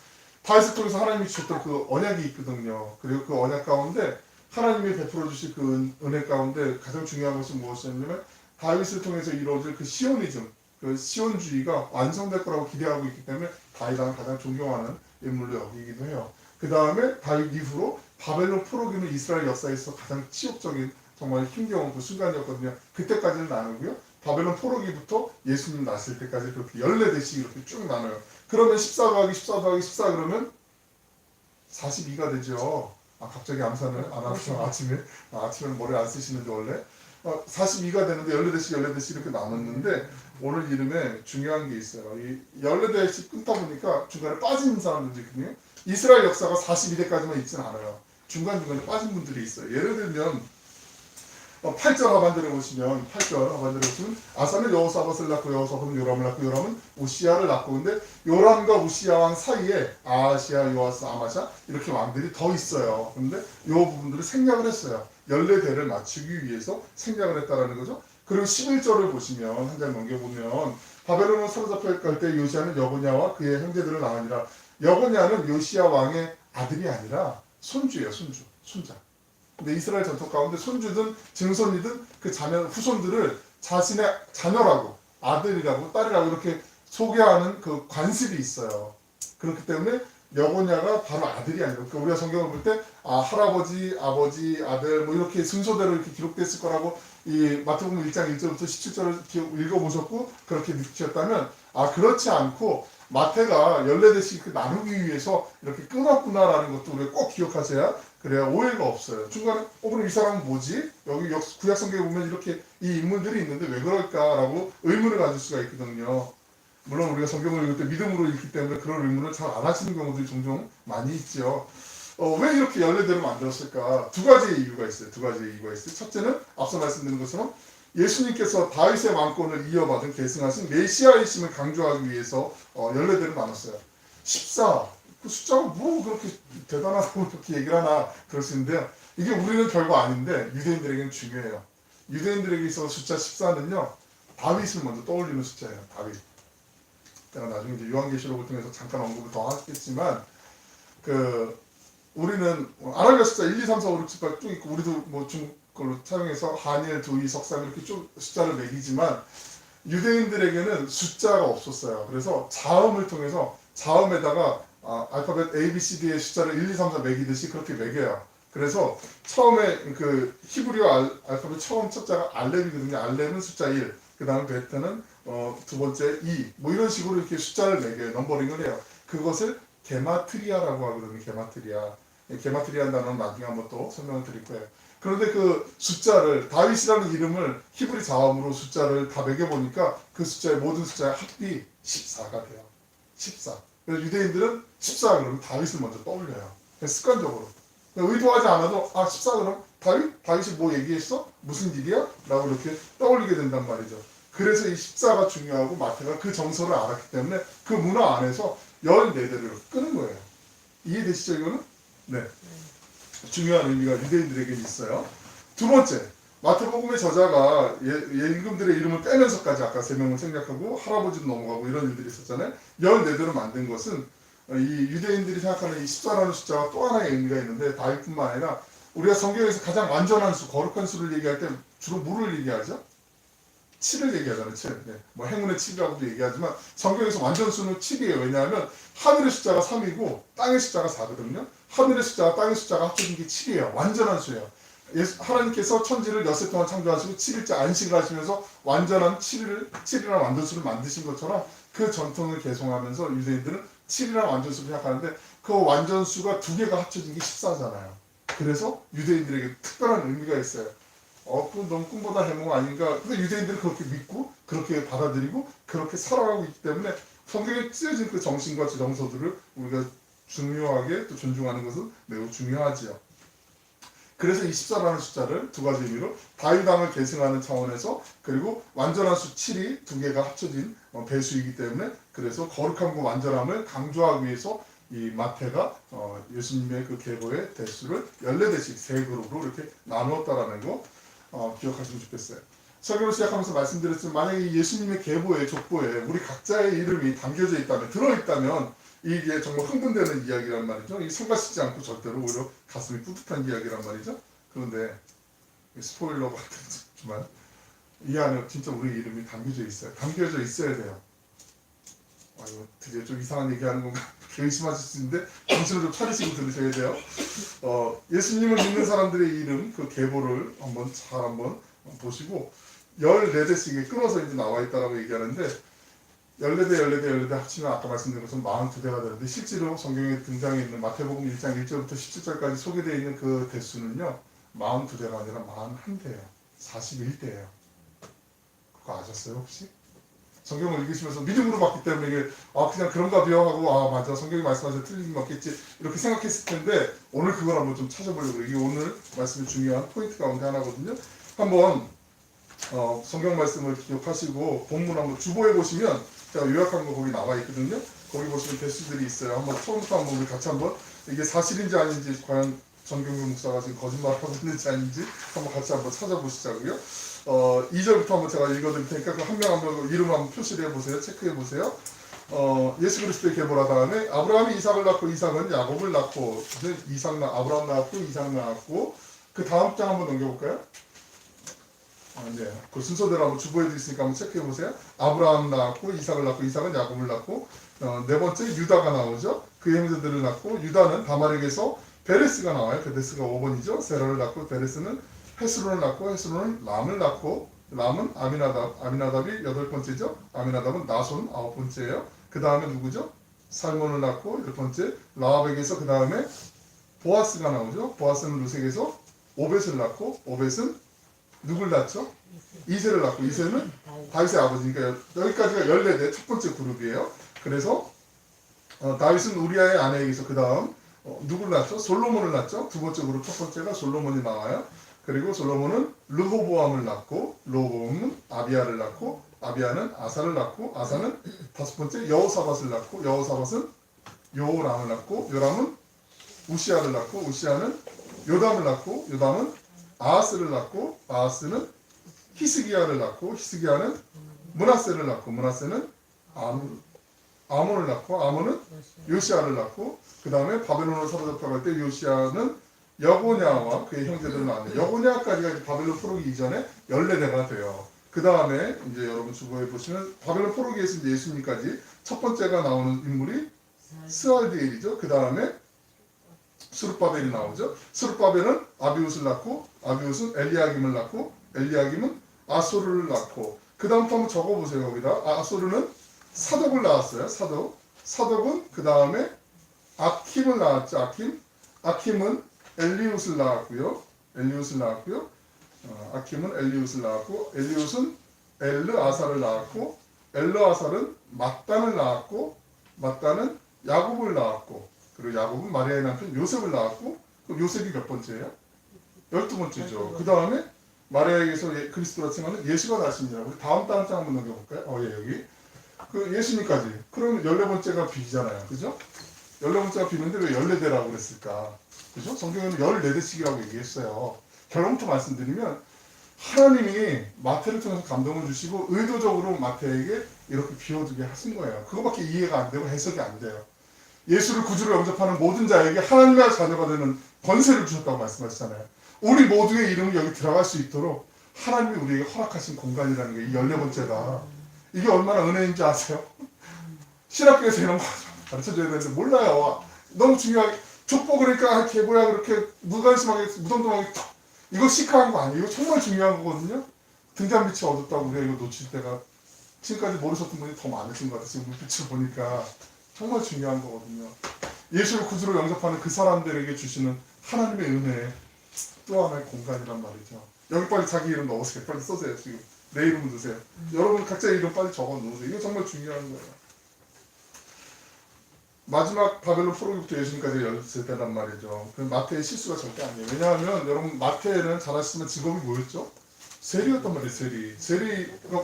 다윗을 통해서 하나님이 주셨던 그 언약이 있거든요. 그리고 그 언약 가운데 하나님이 베풀어 주실 그 은혜 가운데 가장 중요한 것은 무엇이냐면 다윗을 통해서 이루어질 그 시오니즘, 그 시온주의가 완성될 거라고 기대하고 있기 때문에 다윗을 가장 존경하는 인물로 여기기도 해요. 그 다음에 다윗 이후로 바벨론 포로기는 이스라엘 역사에서 가장 치욕적인 정말 힘겨운 그 순간이었거든요. 그때까지는 나누고요. 바벨론 포로기부터 예수님 나실 때까지 그렇게 14대씩 이렇게 쭉 나눠요. 그러면 14 더하기 14 더하기 14 그러면 42가 되죠. 갑자기 암산을 안 하셔서 아침에 머리 안 쓰시는데 원래 42가 되는데 14대씩 14대씩 이렇게 나눴는데 오늘 이름에 중요한 게 있어요. 이 14대씩 끊다 보니까 중간에 빠진 사람들이 있거든요. 이스라엘 역사가 42대까지만 있진 않아요. 중간중간에 빠진 분들이 있어요. 예를 들면 8절 하반절에 보시면 아사는 여호사밧을 낳고 여호사밧은 요람을 낳고 요람은 우시야를 낳고 근데 요람과 우시야 왕 사이에 아하시야, 요아스, 아마샤 이렇게 왕들이 더 있어요. 근데 이 부분들을 생략을 했어요. 14대를 맞추기 위해서 생략을 했다라는 거죠. 그리고 11절을 보시면 한 장 넘겨보면 바벨론으로 사로잡혀 갈 때 요시야는 여고냐와 그의 형제들을 낳으니라. 여고냐는 요시야 왕의 아들이 아니라 손주예요. 손자. 근데 이스라엘 전통 가운데 손주든 증손이든 그 자녀 후손들을 자신의 자녀라고 아들이라고 딸이라고 이렇게 소개하는 그 관습이 있어요. 그렇기 때문에 여고냐가 바로 아들이 아니고 그러니까 우리가 성경을 볼 때 할아버지, 아버지, 아들 뭐 이렇게 순서대로 이렇게 기록됐을 거라고 이 마태복음 1장 1절부터 17절을 읽어보셨고 그렇게 느끼셨다면 그렇지 않고 마태가 14대씩 나누기 위해서 이렇게 끊었구나라는 것도 우리가 꼭 기억하셔야 그래야 오해가 없어요. 중간에 그럼 이 사람은 뭐지? 여기 구약 성경에 보면 이렇게 이 인물들이 있는데 왜 그럴까라고 의문을 가질 수가 있거든요. 물론 우리가 성경을 읽을 때 믿음으로 읽기 때문에 그런 의문을 잘 안 하시는 경우들이 종종 많이 있죠. 왜 이렇게 14대를 만들었을까? 두 가지의 이유가 있어요. 첫째는 앞서 말씀드린 것처럼 예수님께서 다윗의 왕권을 이어받은 계승하신 메시아이심을 강조하기 위해서 14대를 나눴어요. 14, 그 숫자가 뭐 그렇게 대단하다고 그렇게 얘기를 하나 그럴 수 있는데요. 이게 우리는 별거 아닌데 유대인들에게는 중요해요. 유대인들에게 있어서 숫자 14는요. 다윗을 먼저 떠올리는 숫자예요. 다윗. 제가 나중에 이제 요한계시록을 통해서 잠깐 언급을 더 하겠지만 우리는 아라비아 숫자 1, 2, 3, 4, 5, 6, 7, 8 쭉 있고 우리도 뭐 중국 걸로 사용해서 한일, 두이, 석삼 이렇게 쭉 숫자를 매기지만 유대인들에게는 숫자가 없었어요. 그래서 자음을 통해서 자음에다가 알파벳 A, B, C, D의 숫자를 1, 2, 3, 4 매기듯이 그렇게 매겨요. 그래서 처음에 그 히브리어 알파벳 처음 첫자가 알렙이거든요. 알렙은 숫자 1, 그 다음에 베트는 두 번째 2, 뭐 이런 식으로 이렇게 숫자를 매겨요. 넘버링을 해요. 그것을 게마트리아라고 하거든요. 게마트리아라는 단어는 나중에 한번 또 설명을 드릴 거예요. 그런데 그 숫자를 다윗이라는 이름을 히브리 자음으로 숫자를 다 매겨보니까 그 숫자의 모든 숫자의 합이 14가 돼요. 14. 그래서 유대인들은 14 그러면 다윗을 먼저 떠올려요. 습관적으로. 의도하지 않아도 14 그럼 다윗이 뭐 얘기했어? 무슨 일이야? 라고 이렇게 떠올리게 된단 말이죠. 그래서 이 14가 중요하고 마태가 그 정서를 알았기 때문에 그 문화 안에서 14대를 끄는 거예요. 이해되시죠 이거는? 네. 중요한 의미가 유대인들에게 있어요. 두 번째, 마태복음의 저자가 임금들의 이름을 빼면서까지 아까 3명을 생략하고 할아버지도 넘어가고 이런 일들이 있었잖아요. 14대로 만든 것은 이 유대인들이 생각하는 이 14라는 숫자가 또 하나의 의미가 있는데 다윗뿐만 아니라 우리가 성경에서 가장 완전한 수, 거룩한 수를 얘기할 때 주로 뭐를 얘기하죠? 7을 얘기하잖아요. 7. 네. 뭐 행운의 7이라고도 얘기하지만 성경에서 완전 수는 7이에요. 왜냐하면 하늘의 숫자가 3이고 땅의 숫자가 4거든요. 하늘의 숫자와 땅의 숫자가 합쳐진 게 7이에요. 완전한 수예요. 하나님께서 천지를 엿새 동안 창조하시고 7일째 안식을 하시면서 완전한 7이라는 완전 수를 만드신 것처럼 그 전통을 계승하면서 유대인들은 7이라는 완전 수를 생각하는데 그 완전 수가 두 개가 합쳐진 게 14잖아요. 그래서 유대인들에게 특별한 의미가 있어요. 그건 너무 꿈보다 해몽 아닌가. 근데 유대인들은 그렇게 믿고 그렇게 받아들이고 그렇게 살아가고 있기 때문에 성경에 쓰여진 그 정신과 정서들을 우리가 중요하게 또 존중하는 것은 매우 중요하지요. 그래서 이 14라는 숫자를 두 가지 의미로 다윗왕을 계승하는 차원에서 그리고 완전한 수 7이 두 개가 합쳐진 배수이기 때문에 그래서 거룩함과 완전함을 강조하기 위해서 이 마태가 예수님의 그 계보의 대수를 14대씩 세 그룹으로 이렇게 나누었다라는 거 기억하시면 좋겠어요. 설교를 시작하면서 말씀드렸지만 만약에 예수님의 계보에 족보에 우리 각자의 이름이 담겨져 있다면 들어있다면 이게 정말 흥분되는 이야기란 말이죠. 이 성가시지 않고 절대로 오히려 가슴이 뿌듯한 이야기란 말이죠. 그런데 스포일러가 되지만 이 안에 진짜 우리 이름이 담겨져 있어요. 담겨져 있어야 돼요. 아이고 드디어 좀 이상한 얘기하는 건가 의심하실 수 있는데 정신을 좀 차리시고 들으셔야 돼요. 예수님을 믿는 사람들의 이름 그 계보를 한번 보시고 14대씩에 끊어서 이제 나와 있다라고 얘기하는데 14대 합치면 아까 말씀드린 것처럼 42대가 되는데 실제로 성경에 등장해 있는 마태복음 1장 1절부터 17절까지 소개되어 있는 그 대수는요 42대가 아니라 41대예요. 41대예요. 그거 아셨어요 혹시? 성경을 읽으시면서 믿음으로 봤기 때문에 이게 그냥 그런가 봐요 하고 맞아 성경이 말씀하셔서 틀린 게 맞겠지 이렇게 생각했을 텐데 오늘 그걸 한번 좀 찾아보려고 이게 오늘 말씀의 중요한 포인트 가운데 하나거든요. 한번 성경 말씀을 기억하시고 본문 한번 주보에 보시면 제가 요약한 거 거기 나와 있거든요. 거기 보시면 대수들이 있어요. 한번 처음부터 한번 우리 같이 한번 이게 사실인지 아닌지 과연 전경규 목사가 지금 거짓말하고 있는지 아닌지 한번 같이 한번 찾아보시자고요. 2절부터 한번 제가 읽어드릴 테니까 그 한 명 한 명 이름 한번 표시를 해보세요. 체크해보세요. 예수 그리스도의 계보라 다음에 아브라함이 이삭을 낳고 이삭은 야곱을 낳고 아브라함 낳았고 이삭 낳았고 그 다음 장 한번 넘겨볼까요? 네. 그 순서대로 한번 주보에도 있으니까 한번 체크해보세요. 아브라함 낳았고 이삭을 낳고 이삭은 야곱을 낳고 네 번째 유다가 나오죠. 그 형제들을 낳고 유다는 다말에게서 베레스가 나와요. 베레스가 5번이죠. 세라를 낳고 베레스는 헤스론을 낳고 헤스론은 람을 낳고 람은 아미나답이 8번째죠. 아미나답은 나손 9번째예요. 그 다음에 누구죠? 살몬을 낳고 10번째 라합에게서 그 다음에 보아스가 나오죠. 보아스는 루색에서 오벳을 낳고 오벳은 누굴 낳죠? 이세를 낳고 이세는 다윗의 아버지니까 여기까지가 14대 첫 번째 그룹이에요. 그래서 다윗은 우리아의 아내에게서 그 다음 누굴 낳죠? 솔로몬을 낳죠. 두 번째 그룹 첫 번째가 솔로몬이 나와요. 그리고 솔로몬은 르호보암을 낳고 르호보암은 아비야를 낳고 아비야는 아사를 낳고 아사는 다섯 번째 여호사밧을 낳고 여호사밧은 요람을 낳고 요람은 우시아를 낳고 우시아는 요담을 낳고 요담은 아하스를 낳고 아하스는 히스기야를 낳고 히스기야는 므낫세를 낳고 므낫세는 아몬을 낳고 아몬은 요시아를 낳고 그 다음에 바벨론으로 사로잡혀 갈 때 요시아는 여고냐와 그의 형제들을 낳았는데 여고냐까지가 바벨론 포로기 이전에 14대가 돼요. 그 다음에 이제 여러분 주보에 보시면 바벨론 포로기에서 이제 예수님까지 첫 번째가 나오는 인물이 스알디엘이죠. 그 다음에 스룹바벨이 나오죠. 스룹바벨은 아비웃을 낳고 아비웃은 엘리야김을 낳고 엘리야김은 아소르를 낳고 그 다음부터 한번 적어보세요. 거기다 아소르는 사독을 낳았어요. 사독은 그 다음에 아킴을 낳았죠. 아킴은 엘리웃을 낳았고요. 아킴은 엘리웃을 낳았고 엘리웃은 엘르아사를 낳았고 엘르아사는 mat단을 낳았고 mat단은 야곱을 낳았고 그리고 야곱은 마리아의 남편 요셉을 낳았고 그럼 요셉이 몇 번째예요? 12번째죠. 그 다음에 마리아에게서 그리스도라 칭하는 예수가 나십니다. 다음 장 한번 넘겨볼까요? 여기 그 예수님까지 그러면 14번째가 B잖아요. 그죠? 14번째가 B인데 왜 14대라고 그랬을까? 그죠? 성경에는 14대씩이라고 얘기했어요. 결론부터 말씀드리면 하나님이 마태를 통해서 감동을 주시고 의도적으로 마태에게 이렇게 비워두게 하신 거예요. 그거밖에 이해가 안 되고 해석이 안 돼요. 예수를 구주로 영접하는 모든 자에게 하나님의 자녀가 되는 권세를 주셨다고 말씀하시잖아요. 우리 모두의 이름이 여기 들어갈 수 있도록 하나님이 우리에게 허락하신 공간이라는 게 이 14번째가 이게 얼마나 은혜인지 아세요? 신학교에서 이런 거 가르쳐줘야 되는데 몰라요. 너무 중요하게 족보 그러니까 계보야 그렇게 무관심하게 무덤덤하게 이거 시크한 거 아니에요? 이거 정말 중요한 거거든요. 등잔빛이 어둡다고 우리가 이거 놓칠 때가 지금까지 모르셨던 분이 더 많으신 것 같아요. 지금 빛을 보니까 정말 중요한 거거든요. 예수를 구주로 영접하는 그 사람들에게 주시는 하나님의 은혜의 또 하나의 공간이란 말이죠. 여기 빨리 자기 이름 넣으세요. 빨리 써세요. 지금 내 이름 넣으세요. 여러분 각자 이름 빨리 적어 놓으세요. 이거 정말 중요한 거예요. 마지막 바벨론 포로기부터 예수님까지 13대란 말이죠. 그 마태의 실수가 절대 아니에요. 왜냐하면 여러분 마태는 잘 아시지만 직업이 뭐였죠? 세리였단 말이에요. 세리가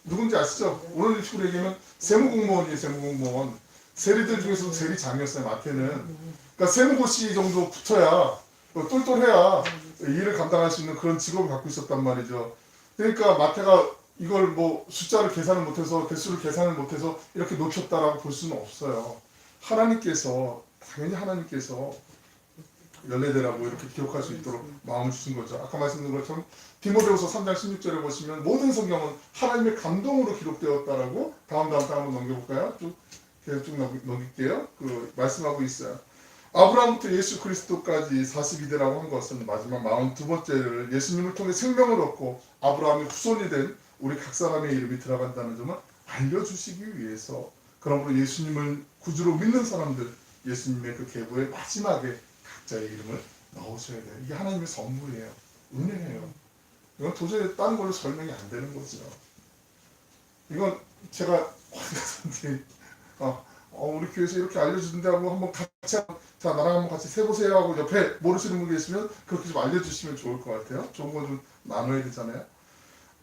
누군지 아시죠? 오늘 식으로 얘기하면 세무공무원이에요. 세무공무원. 세리들 중에서도 세리장이었어요. 마태는. 그러니까 세무고시 정도 붙어야 똘똘해야 일을 감당할 수 있는 그런 직업을 갖고 있었단 말이죠. 그러니까 마태가 이걸 뭐 숫자를 계산을 못해서 개수를 계산을 못해서 이렇게 놓쳤다라고 볼 수는 없어요. 하나님께서 당연히 하나님께서 연례대라고 이렇게 기록할 수 있도록 마음을 주신 거죠. 아까 말씀드린 것처럼 디모데후서 3장 16절에 보시면 모든 성경은 하나님의 감동으로 기록되었다라고 다음 한번 넘겨볼까요? 쭉 넘길게요. 그 말씀하고 있어요. 아브라함부터 예수 그리스도까지 42대라고 한 것은 마지막 42번째를 예수님을 통해 생명을 얻고 아브라함의 후손이 된 우리 각 사람의 이름이 들어간다는 점을 알려주시기 위해서, 그러므로 예수님을 구주로 믿는 사람들 예수님의 그 계보의 마지막에 각자의 이름을 넣으셔야 돼요. 이게 하나님의 선물이에요. 은혜예요. 이건 도저히 다른 걸로 설명이 안 되는 거죠. 이건 제가 우리 교회에서 이렇게 알려주는데 하고 한번 같이 자 나랑 한번 같이 세보세요 하고 옆에 모르시는 분 계시면 그렇게 좀 알려주시면 좋을 것 같아요. 좋은 거 좀 나눠야 되잖아요.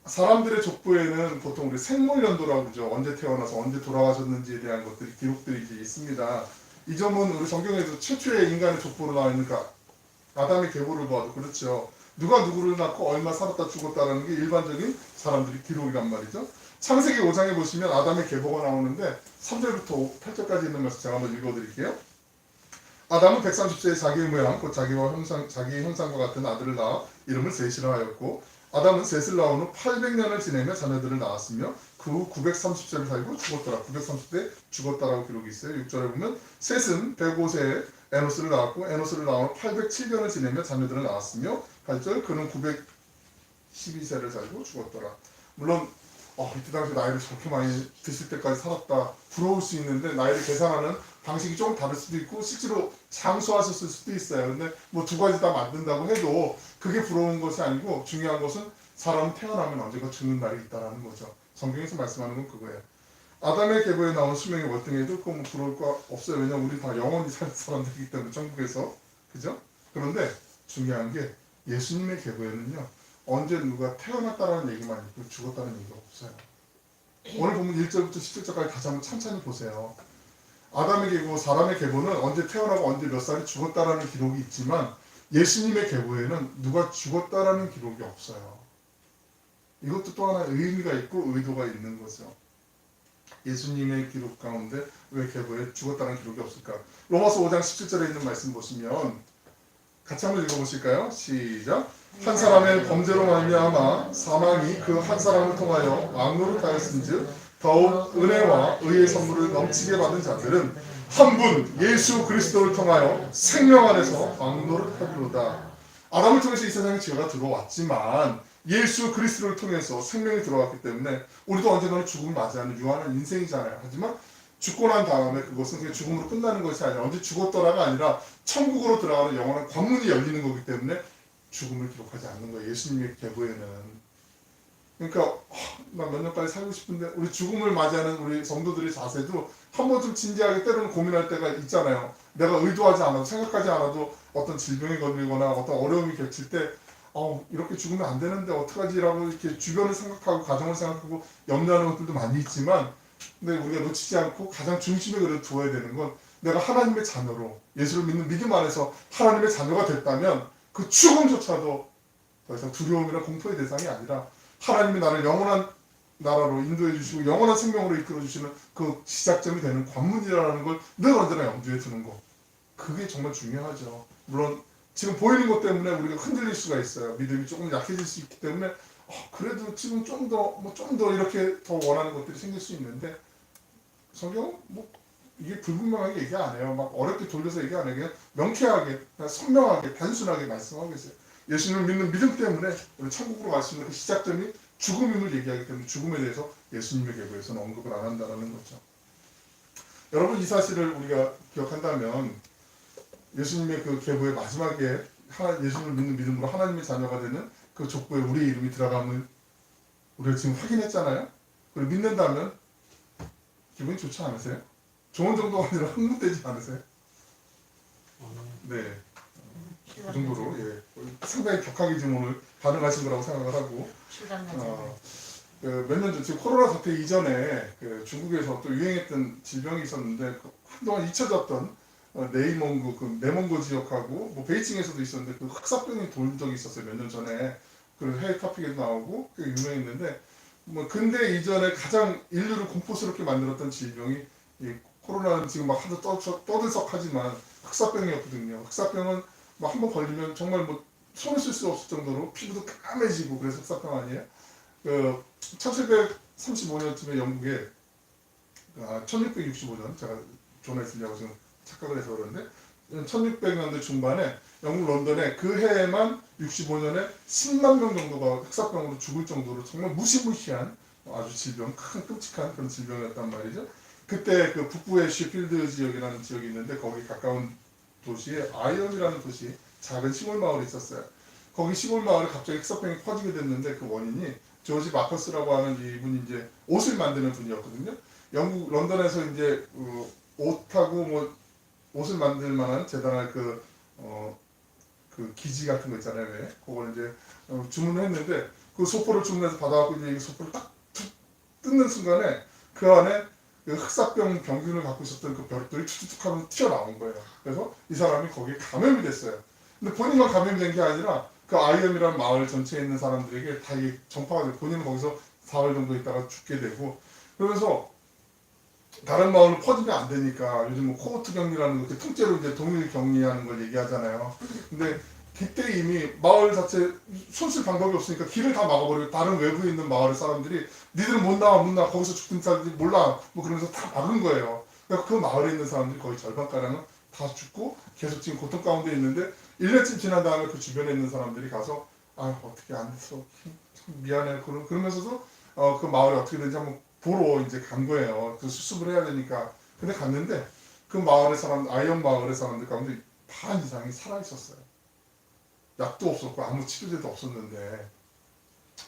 사람들의 족보에는 보통 우리 생물연도라고 그러죠. 언제 태어나서 언제 돌아가셨는지에 대한 것들이 기록들이 이제 있습니다. 이 점은 우리 성경에도 최초의 인간의 족보로 나와 있는 아담의 계보를 봐도 그렇죠. 누가 누구를 낳고 얼마 살았다 죽었다라는 게 일반적인 사람들의 기록이란 말이죠. 창세기 5장에 보시면 아담의 계보가 나오는데 3절부터 8절까지 있는 말씀 제가 한번 읽어드릴게요. 아담은 130세의 자기의 모양 곧 자기의 형상과 같은 아들을 낳아 이름을 셋이라 하였고, 아담은 셋을 낳은 후 800년을 지내며 자녀들을 낳았으며 그 후 930세를 살고 죽었더라. 930세 죽었다라고 기록이 있어요. 6절에 보면 셋은 105세에 에노스를 낳았고 에노스를 낳은 후 807년을 지내며 자녀들을 낳았으며 8절 그는 912세를 살고 죽었더라. 물론 이때 당시 나이를 저렇게 많이 드실 때까지 살았다 부러울 수 있는데 나이를 계산하는 방식이 조금 다를 수도 있고 실제로 장수하셨을 수도 있어요. 근데 뭐 두 가지 다 만든다고 해도 그게 부러운 것이 아니고 중요한 것은 사람은 태어나면 언젠가 죽는 날이 있다라는 거죠. 성경에서 말씀하는 건 그거예요. 아담의 계보에 나온 수명이 월등해도 그건 부러울 거 없어요. 왜냐면 우리 다 영원히 살 사람들이기 때문에 천국에서. 그죠? 그런데 중요한 게 예수님의 계보에는요. 언제 누가 태어났다라는 얘기만 있고 죽었다는 얘기가 없어요. 오늘 보면 1절부터 10절까지 다시 한번 천천히 보세요. 아담의 계보, 사람의 계보는 언제 태어나고 언제 몇 살이 죽었다라는 기록이 있지만 예수님의 계보에는 누가 죽었다라는 기록이 없어요. 이것도 또 하나 의미가 있고 의도가 있는 거죠. 예수님의 기록 가운데 왜 계보에 죽었다는 기록이 없을까? 로마서 5장 17절에 있는 말씀 보시면 같이 한번 읽어보실까요? 시작. 한 사람의 범죄로 말미암아 사망이 그 한 사람을 통하여 왕노릇하였은즉 더욱 은혜와 의의 선물을 넘치게 받은 자들은 한 분 예수 그리스도를 통하여 생명 안에서 왕노릇하리로다. 아담을 통해서 이 세상에 죄가 들어왔지만 예수 그리스도를 통해서 생명이 들어왔기 때문에 우리도 언젠가는 죽음을 맞이하는 유한한 인생이잖아요. 하지만 죽고 난 다음에 그것은 그냥 죽음으로 끝나는 것이 아니라 언제 죽었더라가 아니라 천국으로 들어가는 영원한 관문이 열리는 거기 때문에 죽음을 기록하지 않는 거예요. 예수님의 계보에는. 그러니까 나 몇 년까지 살고 싶은데 우리 죽음을 맞이하는 우리 성도들의 자세도 한 번쯤 진지하게 때로는 고민할 때가 있잖아요. 내가 의도하지 않아도 생각하지 않아도 어떤 질병에 걸리거나 어떤 어려움이 겹칠 때 이렇게 죽으면 안 되는데 어떡하지라고 이렇게 주변을 생각하고 가정을 생각하고 염려하는 것들도 많이 있지만 근데 우리가 놓치지 않고 가장 중심에 그래도 두어야 되는 건 내가 하나님의 자녀로 예수를 믿는 믿음 안에서 하나님의 자녀가 됐다면 그 죽음조차도 더 이상 두려움이나 공포의 대상이 아니라 하나님이 나를 영원한 나라로 인도해 주시고 영원한 생명으로 이끌어 주시는 그 시작점이 되는 관문이라는 걸 늘 언제나 염두에 두는 거. 그게 정말 중요하죠. 물론 지금 보이는 것 때문에 우리가 흔들릴 수가 있어요. 믿음이 조금 약해질 수 있기 때문에 그래도 지금 좀 더 이렇게 더 원하는 것들이 생길 수 있는데 성경은 이게 불분명하게 얘기 안 해요. 막 어렵게 돌려서 얘기 안 해요. 그냥 명쾌하게, 그냥 선명하게, 단순하게 말씀하고 있어요. 예수님을 믿는 믿음 때문에 우리 천국으로 갈 수 있는 그 시작점이 죽음임을 얘기하기 때문에 죽음에 대해서 예수님의 계보에서는 언급을 안 한다는 거죠. 여러분 이 사실을 우리가 기억한다면 예수님의 그 계보의 마지막에 예수님을 믿는 믿음으로 하나님의 자녀가 되는 그 족보에 우리의 이름이 들어감을 우리가 지금 확인했잖아요. 그리고 믿는다면 기분이 좋지 않으세요? 좋은 정도가 아니라 흥분되지 않으세요? 네. 그 정도로 상당히 격하게 지금 오늘 반응하신 거라고 생각을 하고 몇 년 전 지금 코로나 사태 이전에 중국에서 또 유행했던 질병이 있었는데 한동안 잊혀졌던 네이몽고 그 내몽고 지역하고 베이징에서도 있었는데 그 흑사병이 돌 적이 있었어요. 몇 년 전에 그 해외 토픽에도 나오고 꽤 유명했는데 뭐 근대 이전에 가장 인류를 공포스럽게 만들었던 질병이 이 코로나는 지금 막 하도 떠들썩하지만 흑사병이었거든요. 흑사병은 뭐 한 번 걸리면 정말 뭐 손을 쓸 수 없을 정도로 피부도 까매지고 그래서 흑사병 아니에요? 그 1735년쯤에 영국에 1665년 제가 조나했으려고 지금 착각을 해서 그러는데 1600년대 중반에 영국 런던에 그 해에만 65년에 10만 명 정도가 흑사병으로 죽을 정도로 정말 무시무시한 아주 질병, 큰 끔찍한 그런 질병이었단 말이죠. 그때 그 북부의 셰필드 지역이라는 지역이 있는데 거기 가까운 도시에 아이언이라는 도시 작은 시골 마을이 있었어요. 거기 시골 마을에 갑자기 흑사병이 퍼지게 됐는데 그 원인이 조지 마커스라고 하는 이분이 이제 옷을 만드는 분이었거든요. 영국 런던에서 이제 옷하고 뭐 옷을 만들 만한 재단할 그 기지 같은 거 있잖아요. 왜? 그걸 이제 주문을 했는데 그 소포를 주문해서 받아갖고 이제 이 소포를 딱 뜯는 순간에 그 안에 그 흑사병 병균을 갖고 있었던 그 벼룩들이 툭툭툭 하면 튀어나온 거예요. 그래서 이 사람이 거기에 감염이 됐어요. 근데 본인만 감염된 게 아니라 그 아이엠이라는 마을 전체에 있는 사람들에게 다 이게 전파가 되고 본인은 거기서 4월 정도 있다가 죽게 되고 그러면서 다른 마을로 퍼지면 안 되니까 요즘 뭐 코호트 격리라는 거 통째로 이제 동일 격리하는 걸 얘기하잖아요. 근데 그때 이미 마을 자체 손 쓸 방법이 없으니까 길을 다 막아버리고 다른 외부에 있는 마을 사람들이 니들은 못 나와 거기서 죽든 살든지 몰라 뭐 그러면서 다 막은 거예요. 그러니까 그 마을에 있는 사람들이 거의 절반가량은 다 죽고 계속 지금 고통 가운데 있는데 1년쯤 지난 다음에 그 주변에 있는 사람들이 가서 아 어떻게 안 됐어 참 미안해 그러면서도 그 마을이 어떻게 되는지 한번 보러 이제 간 거예요. 그 수습을 해야 되니까. 근데 갔는데 그 마을의 사람 아이언 마을의 사람들 가운데 반 이상이 살아 있었어요. 약도 없었고 아무 치료제도 없었는데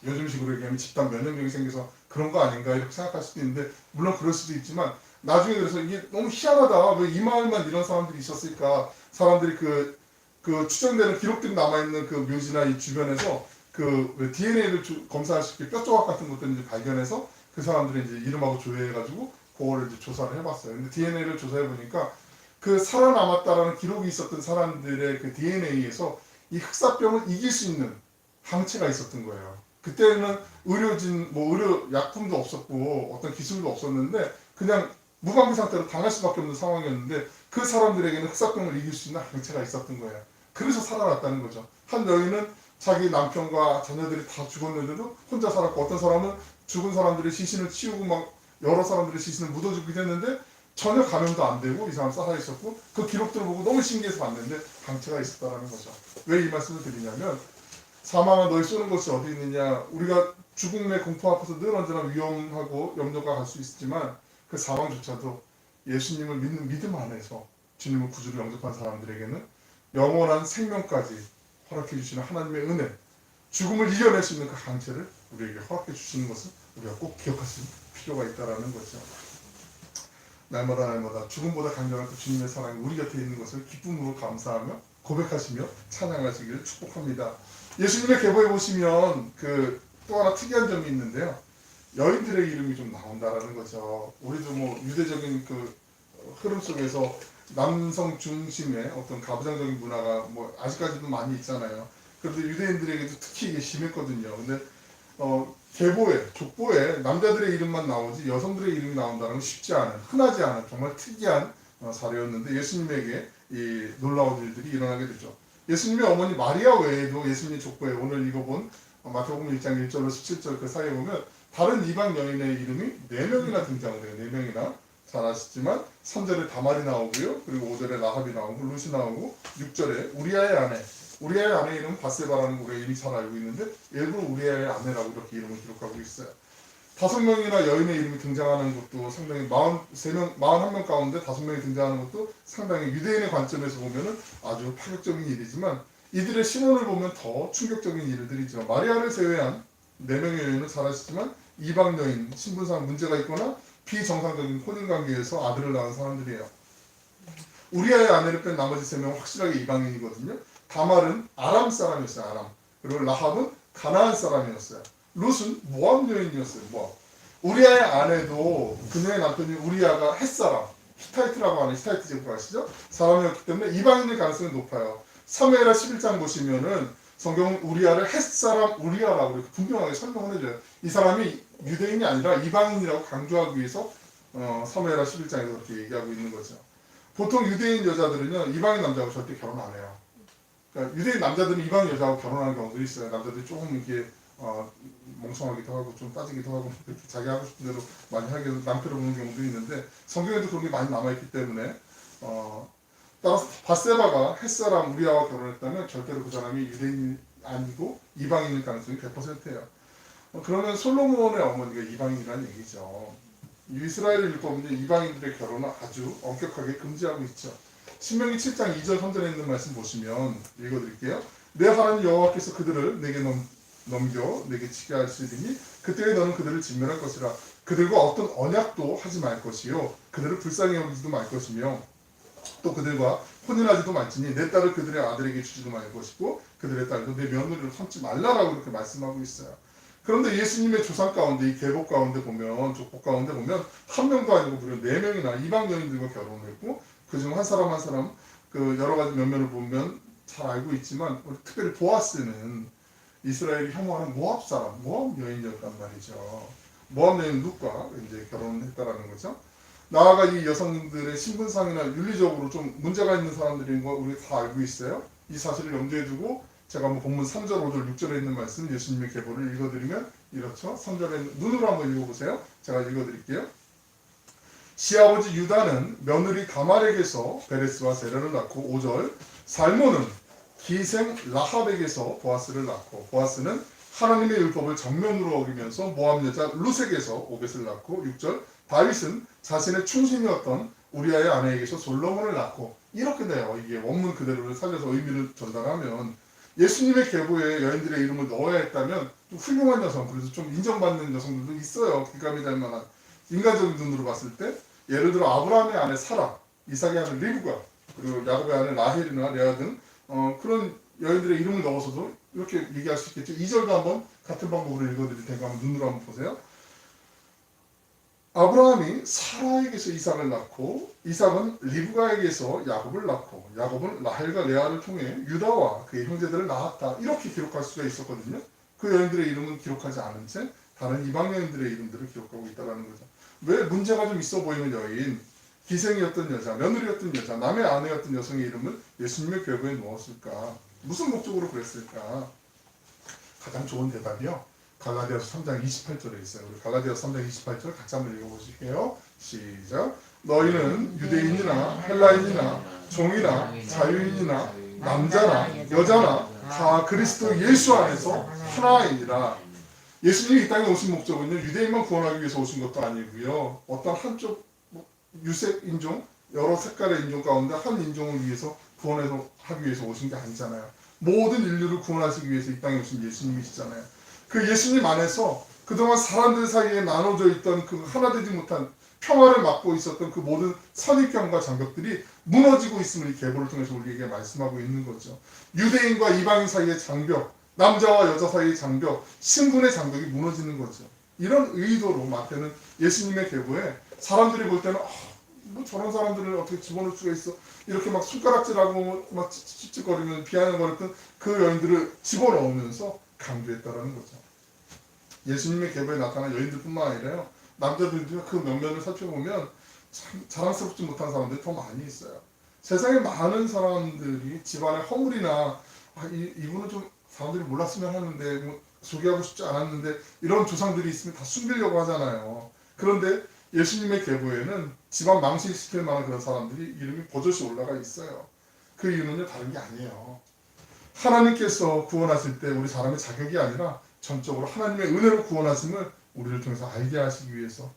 요즘식으로 얘기하면 집단 면역력이 생겨서 그런 거 아닌가 이렇게 생각할 수도 있는데 물론 그럴 수도 있지만 나중에 그래서 이게 너무 희한하다. 왜 이 마을만 이런 사람들이 있었을까? 사람들이 그 추정되는 기록들이 남아있는 그 묘지나 이 주변에서 그 DNA를 검사할 수 있게 뼈 조각 같은 것들을 이제 발견해서 그 사람들이 이제 이름하고 조회해가지고 그거를 이제 조사를 해봤어요. 근데 DNA를 조사해보니까 그 살아남았다라는 기록이 있었던 사람들의 그 DNA에서 이 흑사병을 이길 수 있는 항체가 있었던 거예요. 그때는 의료진, 의료 약품도 없었고 어떤 기술도 없었는데 그냥 무방비 상태로 당할 수밖에 없는 상황이었는데 그 사람들에게는 흑사병을 이길 수 있는 항체가 있었던 거예요. 그래서 살아났다는 거죠. 한 여인은 자기 남편과 자녀들이 다 죽었는데도 혼자 살았고 어떤 사람은 죽은 사람들의 시신을 치우고 막 여러 사람들의 시신을 묻어주기도 했는데 전혀 감염도 안 되고 이 사람 살아있었고 그 기록들을 보고 너무 신기해서 봤는데 항체가 있었다는 거죠. 왜 이 말씀을 드리냐면 사망아 너희 쏘는 것이 어디 있느냐. 우리가 죽음의 공포 앞에서 늘 언제나 위험하고 염려가 갈 수 있지만 그 사망조차도 예수님을 믿는 믿음 안에서 주님을 구주로 영접한 사람들에게는 영원한 생명까지 허락해 주시는 하나님의 은혜, 죽음을 이겨낼 수 있는 그 항체를 우리에게 허락해 주시는 것을 우리가 꼭 기억하실 필요가 있다는 거죠. 날마다 죽음보다 강렬한 그 주님의 사랑이 우리 곁에 있는 것을 기쁨으로 감사하며 고백하시며 찬양하시기를 축복합니다. 예수님의 계보에 보시면 또 하나 특이한 점이 있는데요. 여인들의 이름이 좀 나온다라는 거죠. 우리도 유대적인 흐름 속에서 남성 중심의 어떤 가부장적인 문화가 아직까지도 많이 있잖아요. 그런데 유대인들에게도 특히 이게 심했거든요. 근데 계보에, 족보에 남자들의 이름만 나오지 여성들의 이름이 나온다는 건 쉽지 않은, 흔하지 않은 정말 특이한 사례였는데 예수님에게 이 놀라운 일들이 일어나게 되죠. 예수님의 어머니 마리아 외에도 예수님 족보에 오늘 읽어본 마태복음 1장 1절로 17절 그 사이에 보면 다른 이방 여인의 이름이 4명이나 등장을 해요. 4명이나. 잘 아시지만 3절에 다말이 나오고요. 그리고 5절에 라합이 나오고 룻이 나오고 6절에 우리아의 아내. 우리아의 아내 이름은 바세바라는 우리가 이미 잘 알고 있는데 일부러 우리아의 아내라고 이렇게 이름을 기록하고 있어요. 5명이나 여인의 이름이 등장하는 것도 상당히 41명 가운데 5명이 등장하는 것도 상당히 유대인의 관점에서 보면 아주 파격적인 일이지만 이들의 신원을 보면 더 충격적인 일들이죠. 마리아를 제외한 4명의 여인은 잘 아시지만 이방 여인, 신분상 문제가 있거나 비정상적인 혼인관계에서 아들을 낳은 사람들이에요. 우리아의 아내를 뺀 나머지 3명은 확실하게 이방인이거든요. 다말은 아람 사람이었어요. 아람. 그리고 라합은 가나안 사람이었어요. 룻은 모압 여인이었어요. 모압. 우리아의 아내도 그녀의 남편이 우리아가 햇사람, 히타이트라고 하는 히타이트 제국 아시죠? 사람이었기 때문에 이방인일 가능성이 높아요. 사무엘하 11장 보시면은 성경은 우리아를 햇사람 우리아라고 이렇게 분명하게 설명을 해줘요. 이 사람이 유대인이 아니라 이방인이라고 강조하기 위해서 사무엘하 11장에서 그렇게 얘기하고 있는 거죠. 보통 유대인 여자들은요 이방인 남자하고 절대 결혼 안 해요. 그러니까 유대인 남자들은 이방인 여자하고 결혼하는 경우도 있어요. 남자들이 조금 이렇게 멍청하기도 하고 좀 따지기도 하고 이렇게 자기 하고 싶은 대로 많이 하게 해서 남편을 보는 경우도 있는데 성경에도 그런 게 많이 남아있기 때문에 따라서 바세바가 햇사람 우리아와 결혼했다면 절대로 그 사람이 유대인이 아니고 이방인일 가능성이 100%예요. 그러면 솔로몬의 어머니가 이방인이라는 얘기죠. 이스라엘 율법은 이방인들의 결혼을 아주 엄격하게 금지하고 있죠. 신명기 7장 2절 3절에 있는 말씀 보시면 읽어드릴게요. 내 하나님 여호와께서 그들을 내게 넘겨 내게 치게 하시리니 그때에 너는 그들을 진멸할 것이라. 그들과 어떤 언약도 하지 말 것이요 그들을 불쌍히 여기지도 말 것이며 또 그들과 혼인하지도 말지니 내 딸을 그들의 아들에게 주지도 말 것이고 그들의 딸도 내 며느리를 삼지 말라라고 이렇게 말씀하고 있어요. 그런데 예수님의 조상 가운데 이 계복 가운데 보면 족복 가운데 보면 한 명도 아니고 무려 4명이나 이방 여인들과 결혼을 했고 그중 한 사람 한 사람 그 여러 가지 면면을 보면 잘 알고 있지만 특별히 보아스는 이스라엘이 혐오하는 모압 사람, 모압 여인이었단 말이죠. 모압 여인 룻과 이제 결혼했다라는 거죠. 나아가 이 여성들의 신분상이나 윤리적으로 좀 문제가 있는 사람들인 거 우리 다 알고 있어요. 이 사실을 염두에 두고 제가 본문 3절, 5절, 6절에 있는 말씀 예수님의 계보를 읽어드리면 이렇죠. 3절에 눈으로 한번 읽어보세요. 제가 읽어드릴게요. 시아버지 유다는 며느리 가말에게서 베레스와 세라를 낳고 5절 살모는 기생 라합에게서 보아스를 낳고 보아스는 하나님의 율법을 정면으로 어기면서 모압 여자 룻에게서 오벳을 낳고 6절 다윗은 자신의 충신이었던 우리아의 아내에게서 솔로몬을 낳고 이렇게 돼요. 이게 원문 그대로를 살려서 의미를 전달하면 예수님의 계보에 여인들의 이름을 넣어야 했다면 좀 훌륭한 여성, 그래서 좀 인정받는 여성들도 있어요. 기감이 될 만한 인간적인 눈으로 봤을 때 예를 들어 아브라함의 아내 사라, 이삭의 아내 리브가 그리고 야곱의 아내 라헬이나 레아 등 그런 여인들의 이름을 넣어서도 이렇게 얘기할 수 있겠죠. 2절도 한번 같은 방법으로 읽어드릴 테니까 한번 눈으로 한번 보세요. 아브라함이 사라에게서 이삭을 낳고 이삭은 리브가에게서 야곱을 낳고 야곱은 라헬과 레아를 통해 유다와 그의 형제들을 낳았다. 이렇게 기록할 수가 있었거든요. 그 여인들의 이름은 기록하지 않은 채 다른 이방 여인들의 이름들을 기록하고 있다는 거죠. 왜 문제가 좀 있어 보이는 여인, 기생이었던 여자, 며느리였던 여자, 남의 아내였던 여성의 이름을 예수님의 계보에 넣었을까? 무슨 목적으로 그랬을까? 가장 좋은 대답이요. 갈라디아서 3장 28절에 있어요. 우리 갈라디아서 3장 28절 같이 한번 읽어보실게요. 시작. 너희는 유대인이나 헬라인이나 종이나 자유인이나 남자나 여자나 다 그리스도 예수 안에서 하나이니라. 예수님이 이 땅에 오신 목적은요 유대인만 구원하기 위해서 오신 것도 아니고요 어떤 한쪽 유색 인종 여러 색깔의 인종 가운데 한 인종을 위해서 구원해서 하기 위해서 오신 게 아니잖아요. 모든 인류를 구원하시기 위해서 이 땅에 오신 예수님이시잖아요. 그 예수님 안에서 그동안 사람들 사이에 나눠져 있던 그 하나 되지 못한 평화를 맡고 있었던 그 모든 선입견과 장벽들이 무너지고 있음을 이 계보를 통해서 우리에게 말씀하고 있는 거죠. 유대인과 이방인 사이의 장벽, 남자와 여자 사이의 장벽, 신분의 장벽이 무너지는 거죠. 이런 의도로 마태는 예수님의 계보에 사람들이 볼 때는 뭐 저런 사람들을 어떻게 집어넣을 수가 있어 이렇게 막 손가락질하고 막 찝찝거리면 비아냥거렸던 그 여인들을 집어넣으면서 강조했다라는 거죠. 예수님의 계보에 나타난 여인들뿐만 아니라요 남자들도 그 면면을 살펴보면 참 자랑스럽지 못한 사람들이 더 많이 있어요. 세상에 많은 사람들이 집안의 허물이나 이분은 좀 사람들이 몰랐으면 하는데 뭐 소개하고 싶지 않았는데 이런 조상들이 있으면 다 숨기려고 하잖아요. 그런데 예수님의 계보에는 집안 망신시킬 만한 그런 사람들이 이름이 버젓이 올라가 있어요. 그 이유는요 다른 게 아니에요. 하나님께서 구원하실 때 우리 사람의 자격이 아니라 전적으로 하나님의 은혜로 구원하심을 우리를 통해서 알게 하시기 위해서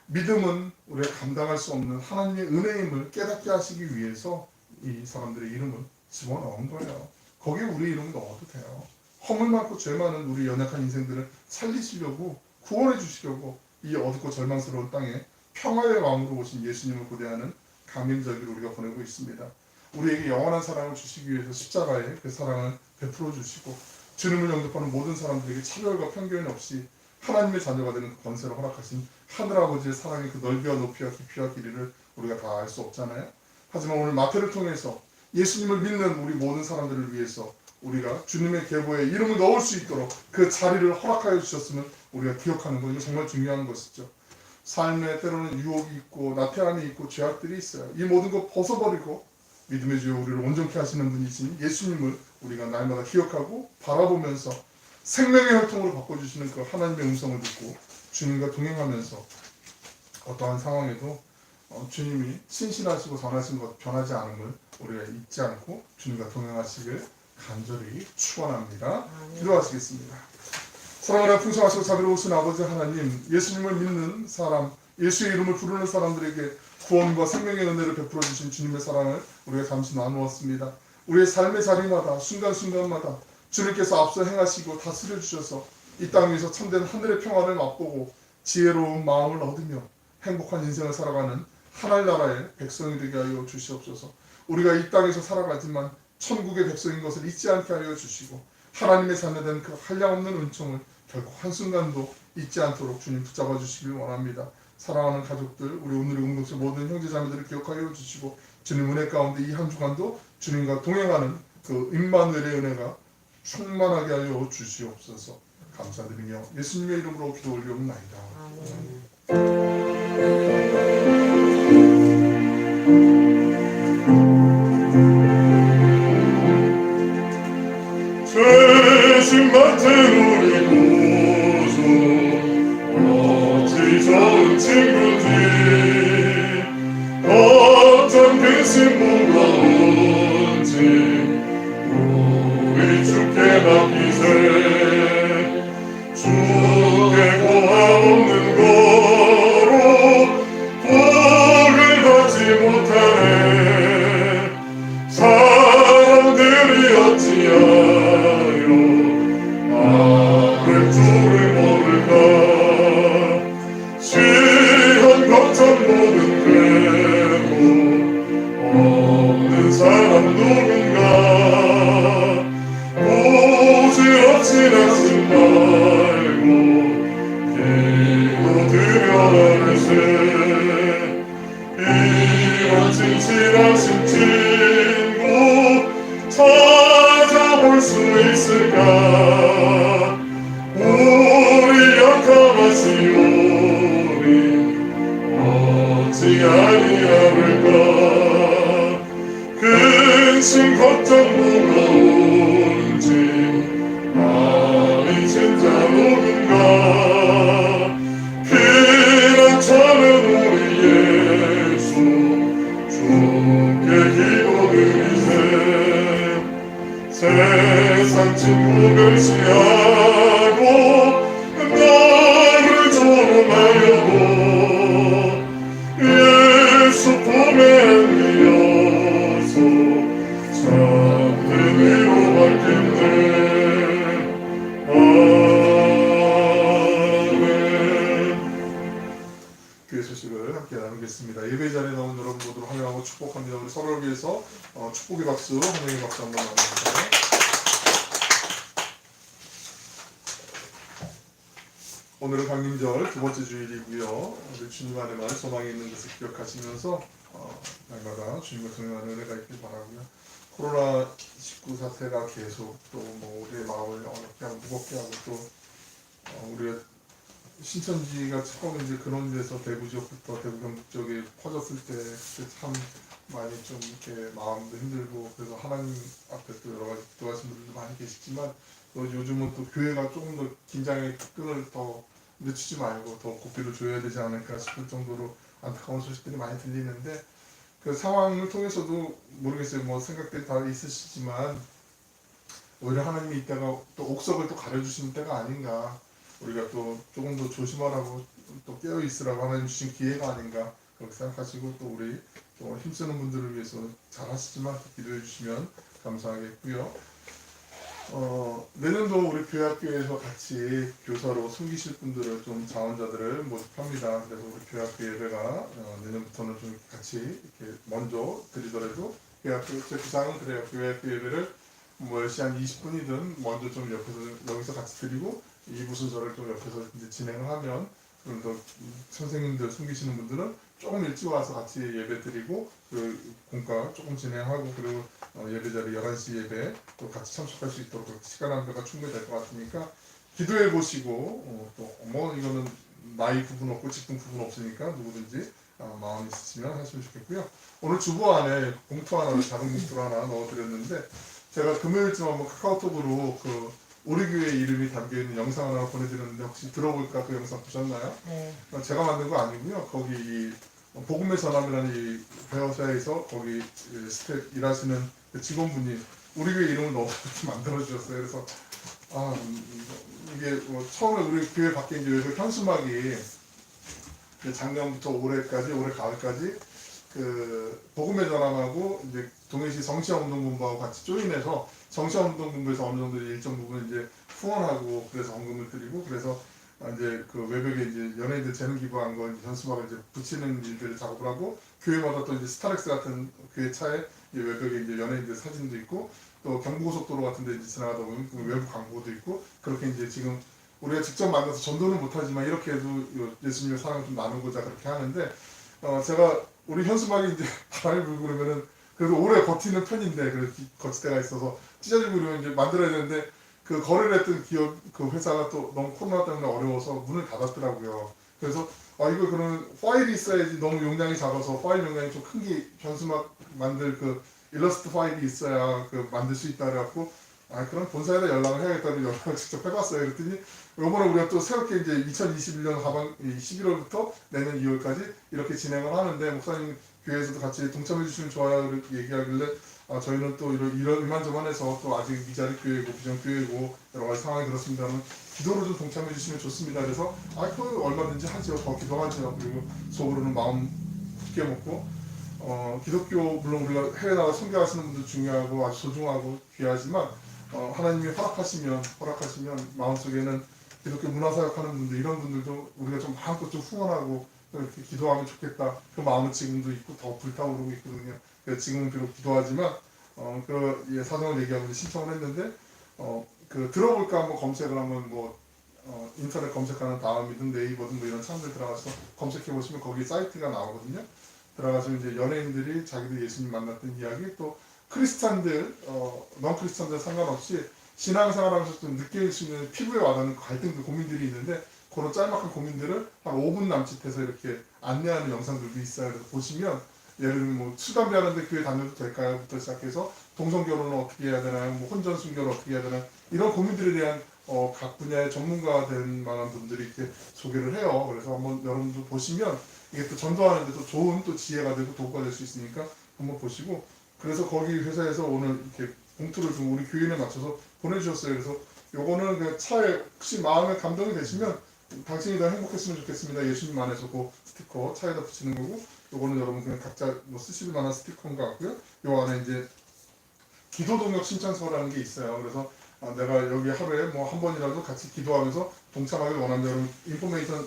믿음은 우리가 감당할 수 없는 하나님의 은혜임을 깨닫게 하시기 위해서 이 사람들의 이름을 집어넣은 거예요. 거기에 우리 이름을 넣어도 돼요. 허물 많고 죄 많은 우리 연약한 인생들을 살리시려고 구원해 주시려고 이 어둡고 절망스러운 땅에 평화의 마음으로 오신 예수님을 고대하는 감명절기를 우리가 보내고 있습니다. 우리에게 영원한 사랑을 주시기 위해서 십자가에 그 사랑을 베풀어 주시고 주님을 영접하는 모든 사람들에게 차별과 편견 없이 하나님의 자녀가 되는 그 권세를 허락하신 하늘아버지의 사랑의 그 넓이와 높이와 깊이와 길이를 우리가 다 알 수 없잖아요. 하지만 오늘 마태를 통해서 예수님을 믿는 우리 모든 사람들을 위해서 우리가 주님의 계보에 이름을 넣을 수 있도록 그 자리를 허락하여 주셨으면 우리가 기억하는 거, 이거 정말 중요한 것이죠. 삶에 때로는 유혹이 있고 나태함이 있고 죄악들이 있어요. 이 모든 것 벗어버리고 믿음의 주여 우리를 온전케 하시는 분이신 예수님을 우리가 날마다 기억하고 바라보면서 생명의 혈통으로 바꿔주시는 그 하나님의 음성을 듣고 주님과 동행하면서 어떠한 상황에도 주님이 신실하시고 선하신 것 변하지 않음을 우리가 잊지 않고 주님과 동행하시길 간절히 축원합니다. 기도하시겠습니다. 사랑하라 풍성하시고 자비로우신 아버지 하나님, 예수님을 믿는 사람, 예수의 이름을 부르는 사람들에게 구원과 생명의 은혜를 베풀어 주신 주님의 사랑을 우리가 잠시 나누었습니다. 우리의 삶의 자리마다 순간순간마다 주님께서 앞서 행하시고 다스려 주셔서 이 땅 위에서 참된 하늘의 평화를 맛보고 지혜로운 마음을 얻으며 행복한 인생을 살아가는 하늘나라의 백성이 되게 하여 주시옵소서. 우리가 이 땅에서 살아가지만 천국의 백성인 것을 잊지 않게 하여 주시고 하나님의 자녀된 그 한량없는 은총을 결코 한순간도 잊지 않도록 주님 붙잡아 주시길 원합니다. 사랑하는 가족들, 우리 오늘의 공동체 모든 형제자매들을 기억하여 주시고 주님 은혜 가운데 이 한 주간도 주님과 동행하는 그 임마누엘의 은혜가 충만하게 하여 주시옵소서. 감사드리며 예수님의 이름으로 기도 올리옵나이다. 죄진 같은 우리 구주 어찌 좋은 친구지 어떤 그 신부가 온지 우리 주께 맡기세 주께 고아없는 거로 복을 받지 못하네 사람들이 어찌하여 아를 줄을 모를까 시한 걱정 모든 괴로움 없는 사람 누군가 부질없이 하지 말고 기도드려 하르세 이런 진실하신 친구 찾아볼 수 있을까 우리 약함하시오니 어찌 아니하를까 근심 걱정 무거운지 마음이 진짜 누군가 피난처는 우리 예수 주께 기도드리세 세상 친구 멸시하고 나를 조롱하려고 예수 품에 안기어서 참된 위로받겠네 교회 소식을 함께 나누겠습니다. 예배 자리에 나온 여러분 모두 환영하고 축복합니다. 우리 서로를 위해서 축복의 박수, 환영의 박수 한번 나눕니다. 오늘은 강림절 두 번째 주일이고요. 우리 주님 안에 많은 소망이 있는 것을 기억하시면서 날마다 주님과 동행하는 은혜가 있길 바라고요. 코로나19 사태가 계속 또 뭐 우리의 마음을 어렵게 하고 무겁게 하고 또 우리가 신천지가 처음 이제 그런 데서 대구 지역부터 대구 경북 쪽에 퍼졌을 때 참 많이 좀 이렇게 마음도 힘들고 그래서 하나님 앞에 또 여러 가지 기도하신 분들도 많이 계시지만 또 요즘은 또 교회가 조금 더 긴장의 끈을 더 늦추지 말고 더 고삐를 조여야 되지 않을까 싶을 정도로 안타까운 소식들이 많이 들리는데 그 상황을 통해서도 모르겠어요. 뭐 생각들이 다 있으시지만 오히려 하나님이 이때가 또 옥석을 또 가려주시는 때가 아닌가 우리가 또 조금 더 조심하라고 또 깨어 있으라고 하나님 주신 기회가 아닌가 그렇게 생각하시고 또 우리 또 힘쓰는 분들을 위해서 잘 하시지만 기도해 주시면 감사하겠고요. 내년도 우리 교회학교에서 같이 교사로 섬기실 분들을 좀 자원자들을 모집합니다. 그래서 우리 교회학교 예배가 내년부터는 좀 같이 이렇게 먼저 드리더라도 교회학교 제 구상은 그래요. 교회학교 예배를 뭐 10시 한 20분이든 먼저 좀 여기서 같이 드리고 2부 순서를 좀 옆에서 이제 진행을 하면 그런 더 선생님들 숨기시는 분들은 조금 일찍 와서 같이 예배 드리고 그 공과 조금 진행하고 그리고 예배 자리 11시 예배 또 같이 참석할 수 있도록 시간 안배가 충분히 될 것 같으니까 기도해 보시고 또 뭐 이거는 나이 구분 없고 직분 구분 없으니까 누구든지 마음 있으시면 하시면 좋겠고요. 오늘 주보 안에 봉투 하나 작은 봉투를 하나 넣어드렸는데 제가 금요일쯤 한번 카카오톡으로 그 우리 교회 이름이 담겨있는 영상 하나 보내드렸는데 혹시 들어볼까 그 영상 보셨나요? 네. 제가 만든 거 아니고요. 거기 이 복음의 전함이라는 이 회사에서 거기 스텝 일하시는 그 직원분이 우리 교회 이름을 넣어서 만들어 주셨어요. 그래서 이게 뭐 처음에 우리 교회 밖에 이제 외국 현수막이 작년부터 올해까지 올해 가을까지 그 복음의 전함하고 이제 동해시 정치운동본부하고 같이 조인해서 정치운동본부에서 어느 정도 일정 부분 이제 후원하고 그래서 헌금을 드리고 그래서 이제 그 외벽에 이제 연예인들 재능 기부한 거 이제 현수막을 이제 붙이는 일들을 작업을 하고 교회마다 또 이제 스타렉스 같은 교회 차에 이제 외벽에 이제 연예인들 사진도 있고 또 경부고속도로 같은 데 이제 지나가다 보면 그 외부 광고도 있고 그렇게 이제 지금 우리가 직접 만나서 전도는 못하지만 이렇게 해도 예수님의 사랑을 좀 나누고자 그렇게 하는데 제가 우리 현수막이 이제 바람이 불고 그러면은 그래도 오래 버티는 편인데 그래도 거칠 때가 있어서 찢어지고 이러면 이제 만들어야 되는데 그 거래를 했던 기업 그 회사가 또 너무 코로나 때문에 어려워서 문을 닫았더라고요. 그래서 이거 그러면 파일이 있어야지 너무 용량이 작아서 파일 용량이 좀 큰 게 현수막 만들 그 일러스트 파일이 있어야 그 만들 수 있다 그래갖고 그럼 본사에다 연락을 해야겠다고 연락을 직접 해봤어요. 그랬더니 요번에 우리가 또 새롭게 이제 2021년 하반 11월부터 내년 2월까지 이렇게 진행을 하는데 목사님 교회에서도 같이 동참해 주시면 좋아요 이렇게 얘기하길래 저희는 또 이런 이만저만해서 또 아직 미자리 교회고 비전 교회고 여러 가지 상황이 그렇습니다만 기도로 좀 동참해 주시면 좋습니다. 그래서 그 얼마든지 하죠. 더 기도하죠. 그리고 속으로는 마음 굳게 먹고 기독교 물론 우리가 해외 나가 선교하시는 분들 중요하고 아주 소중하고 귀하지만 하나님이 허락하시면 마음속에는 기독교 문화사역하는 분들 이런 분들도 우리가 좀 마음껏 좀 후원하고 이렇게 기도하면 좋겠다 그 마음은 지금도 있고 더 불타오르고 있거든요. 그래서 지금은 비록 기도하지만 사정을 얘기하고 신청을 했는데 그 들어볼까 한번 검색을 하면 뭐 인터넷 검색하는 다음이든 네이버든 뭐 이런 창들 들어가서 검색해 보시면 거기 사이트가 나오거든요. 들어가서 이제 연예인들이 자기들 예수님 만났던 이야기 또 크리스찬들, 넌 크리스찬들 상관없이 신앙생활하면서 좀 느낄 수 있는 피부에 와닿는 갈등들, 고민들이 있는데 그런 짤막한 고민들을 한 5분 남짓해서 이렇게 안내하는 영상들도 있어요. 그래서 보시면 예를 들면 뭐 술, 담배 하는데 교회 다녀도 될까요? 부터 시작해서 동성결혼은 어떻게 해야 되나요? 뭐 혼전순결을 어떻게 해야 되나요? 이런 고민들에 대한 각 분야의 전문가가 될 만한 분들이 이렇게 소개를 해요. 그래서 한번 여러분도 보시면 이게 또 전도하는데 또 좋은 또 지혜가 되고 도구가 될 수 있으니까 한번 보시고 그래서 거기 회사에서 오늘 이렇게 봉투를 좀 우리 교인에 맞춰서 보내주셨어요. 그래서 요거는 그냥 차에 혹시 마음에 감동이 되시면 당신이 더 행복했으면 좋겠습니다. 예수님 안에서 그 스티커 차에다 붙이는 거고 요거는 여러분 그냥 각자 뭐 쓰실 만한 스티커인 것 같고요. 요 안에 이제 기도 동역 신청서라는 게 있어요. 그래서 내가 여기 하루에 뭐 한 번이라도 같이 기도하면서 동참하길 원하는 여러분 인포메이션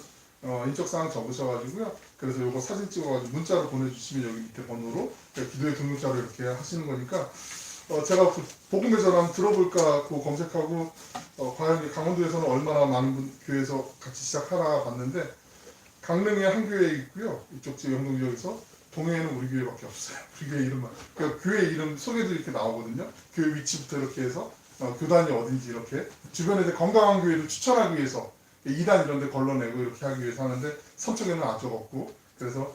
인적사항 적으셔가지고요. 그래서 요거 사진 찍어가지고 문자로 보내주시면 여기 밑에 번호로 기도의 등록자로 이렇게 하시는 거니까 제가 그 복음의 전함 들어볼까 고 검색하고 과연 강원도에서는 얼마나 많은 교회에서 같이 시작하나 봤는데 강릉에 한 교회 있고요. 이쪽 지역 영동 지역에서 동해에는 우리 교회밖에 없어요. 우리 교회 이름만. 그러니까 교회 이름 소개도 이렇게 나오거든요. 교회 위치부터 이렇게 해서 교단이 어딘지 이렇게 주변에 이제 건강한 교회를 추천하기 위해서 2단 이런 데 걸러내고 이렇게 하기 위해서 하는데 삼척에는 아직 없고 그래서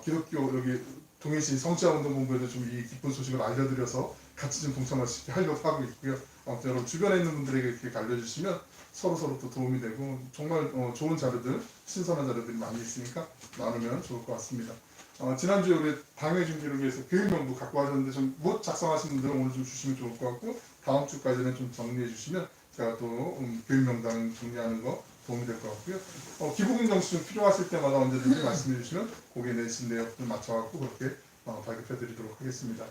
기독교 여기 동해시 성지화운동본부에도 좀 이 기쁜 소식을 알려드려서 같이 좀 동참할 수 있게 하려고 하고 있고요. 아무튼 여러분 주변에 있는 분들에게 이렇게 알려주시면 서로 또 도움이 되고 정말 좋은 자료들, 신선한 자료들이 많이 있으니까 나누면 좋을 것 같습니다. 지난주에 우리 당회 준비를 위해서 교육명부 갖고 하셨는데 좀 못 작성하신 분들은 오늘 좀 주시면 좋을 것 같고 다음 주까지는 좀 정리해 주시면 제가 또 교육명단 정리하는 거 도움이 될 것 같고요. 기부금 정수 좀 필요하실 때마다 언제든지 말씀해 주시면 거기에 내신 내역들 맞춰갖고 그렇게 발급해 드리도록 하겠습니다.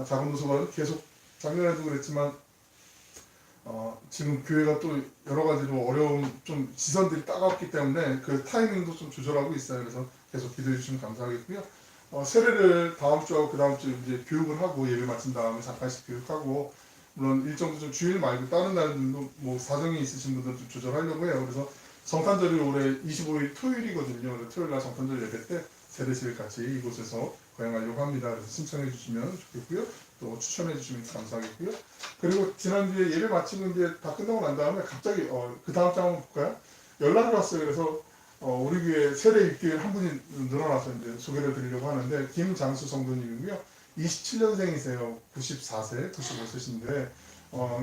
작은 도서관은 계속 작년에도 그랬지만 지금 교회가 또 여러 가지로 어려운 좀 시선들이 따갑기 때문에 그 타이밍도 좀 조절하고 있어요. 그래서 계속 기도해 주시면 감사하겠고요. 세례를 다음 주하고 그 다음 주 이제 교육을 하고 예배 마친 다음에 잠깐씩 교육하고 물론 일정도 좀 주일 말고 다른 날들도 뭐 사정이 있으신 분들은 좀 조절하려고 해요. 그래서 성탄절이 올해 25일 토요일이거든요. 그래서 토요일 날 성탄절 예배 때 세대실 같이 이곳에서 거행하려고 합니다. 그래서 신청해 주시면 좋겠고요. 또 추천해 주시면 감사하겠고요. 그리고 지난주에 예배 마치고 이제 다 끝나고 난 다음에 갑자기 그 다음 장 한번 볼까요? 연락이 왔어요. 그래서 우리 교회 세례 입교일 한 분이 늘어나서 이제 소개를 드리려고 하는데 김장수 성도님이고요. 27년생이세요. 94세, 95세신데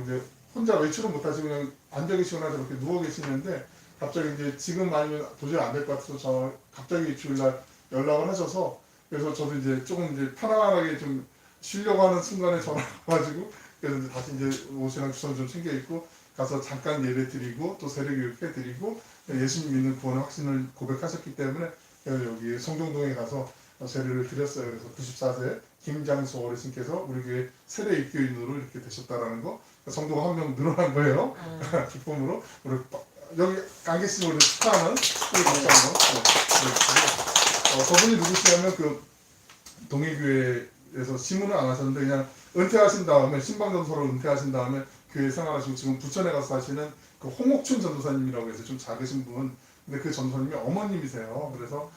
이제 혼자 외출은 못하시고 그냥 앉아 계시거나 저렇게 누워 계시는데 갑자기 이제 지금 아니면 도저히 안 될 것 같아서 저 갑자기 주일날 연락을 하셔서 그래서 저도 이제 조금 이제 편안하게 좀 쉬려고 하는 순간에 전화가 와가지고 그래서 이제 다시 이제 옷이랑 주선 좀 챙겨 입고 가서 잠깐 예배 드리고 또 세례 교육 해 드리고 예수님 믿는 구원의 확신을 고백하셨기 때문에 여기 성동동에 가서 세례를 드렸어요. 그래서 94세 김장수 어르신께서 우리 교회 세례 입교인으로 이렇게 되셨다라는 거 성도가 한 명 늘어난 거예요. 기쁨으로 우리 여기 안 계신 우리 축하하는 우리 박수 한번. 저분이 누구시냐면 그 동해교회에서 시문을 안 하셨는데 그냥 은퇴하신 다음에 신방전도사로 은퇴하신 다음에 교회 생활하시고 지금 부천에 가서 사시는 그 홍옥춘 전도사님이라고 해서 좀 작으신 분. 근데 그 전도사님이 어머님이세요. 그래서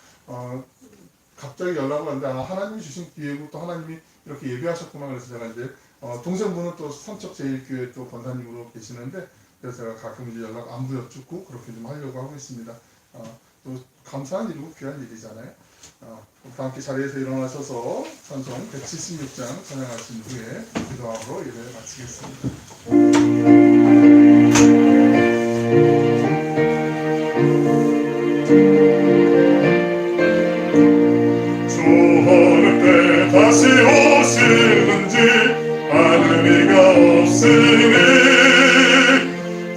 갑자기 연락을 왔는데 하나님이 주신 기회고 또 하나님이 이렇게 예배하셨구나. 그래서 제가 이제 동생분은 또 삼척제일교회 또 권사님으로 계시는데 그래서 제가 가끔 이제 연락 안부 여쭙고 그렇게 좀 하려고 하고 있습니다. 또 감사한 일이고 귀한 일이잖아요. 다 함께 자리에서 일어나셔서 찬송 176장 찬양하신 후에 기도함으로 예배를 마치겠습니다. 다시 오시는지 아는 이가 없으니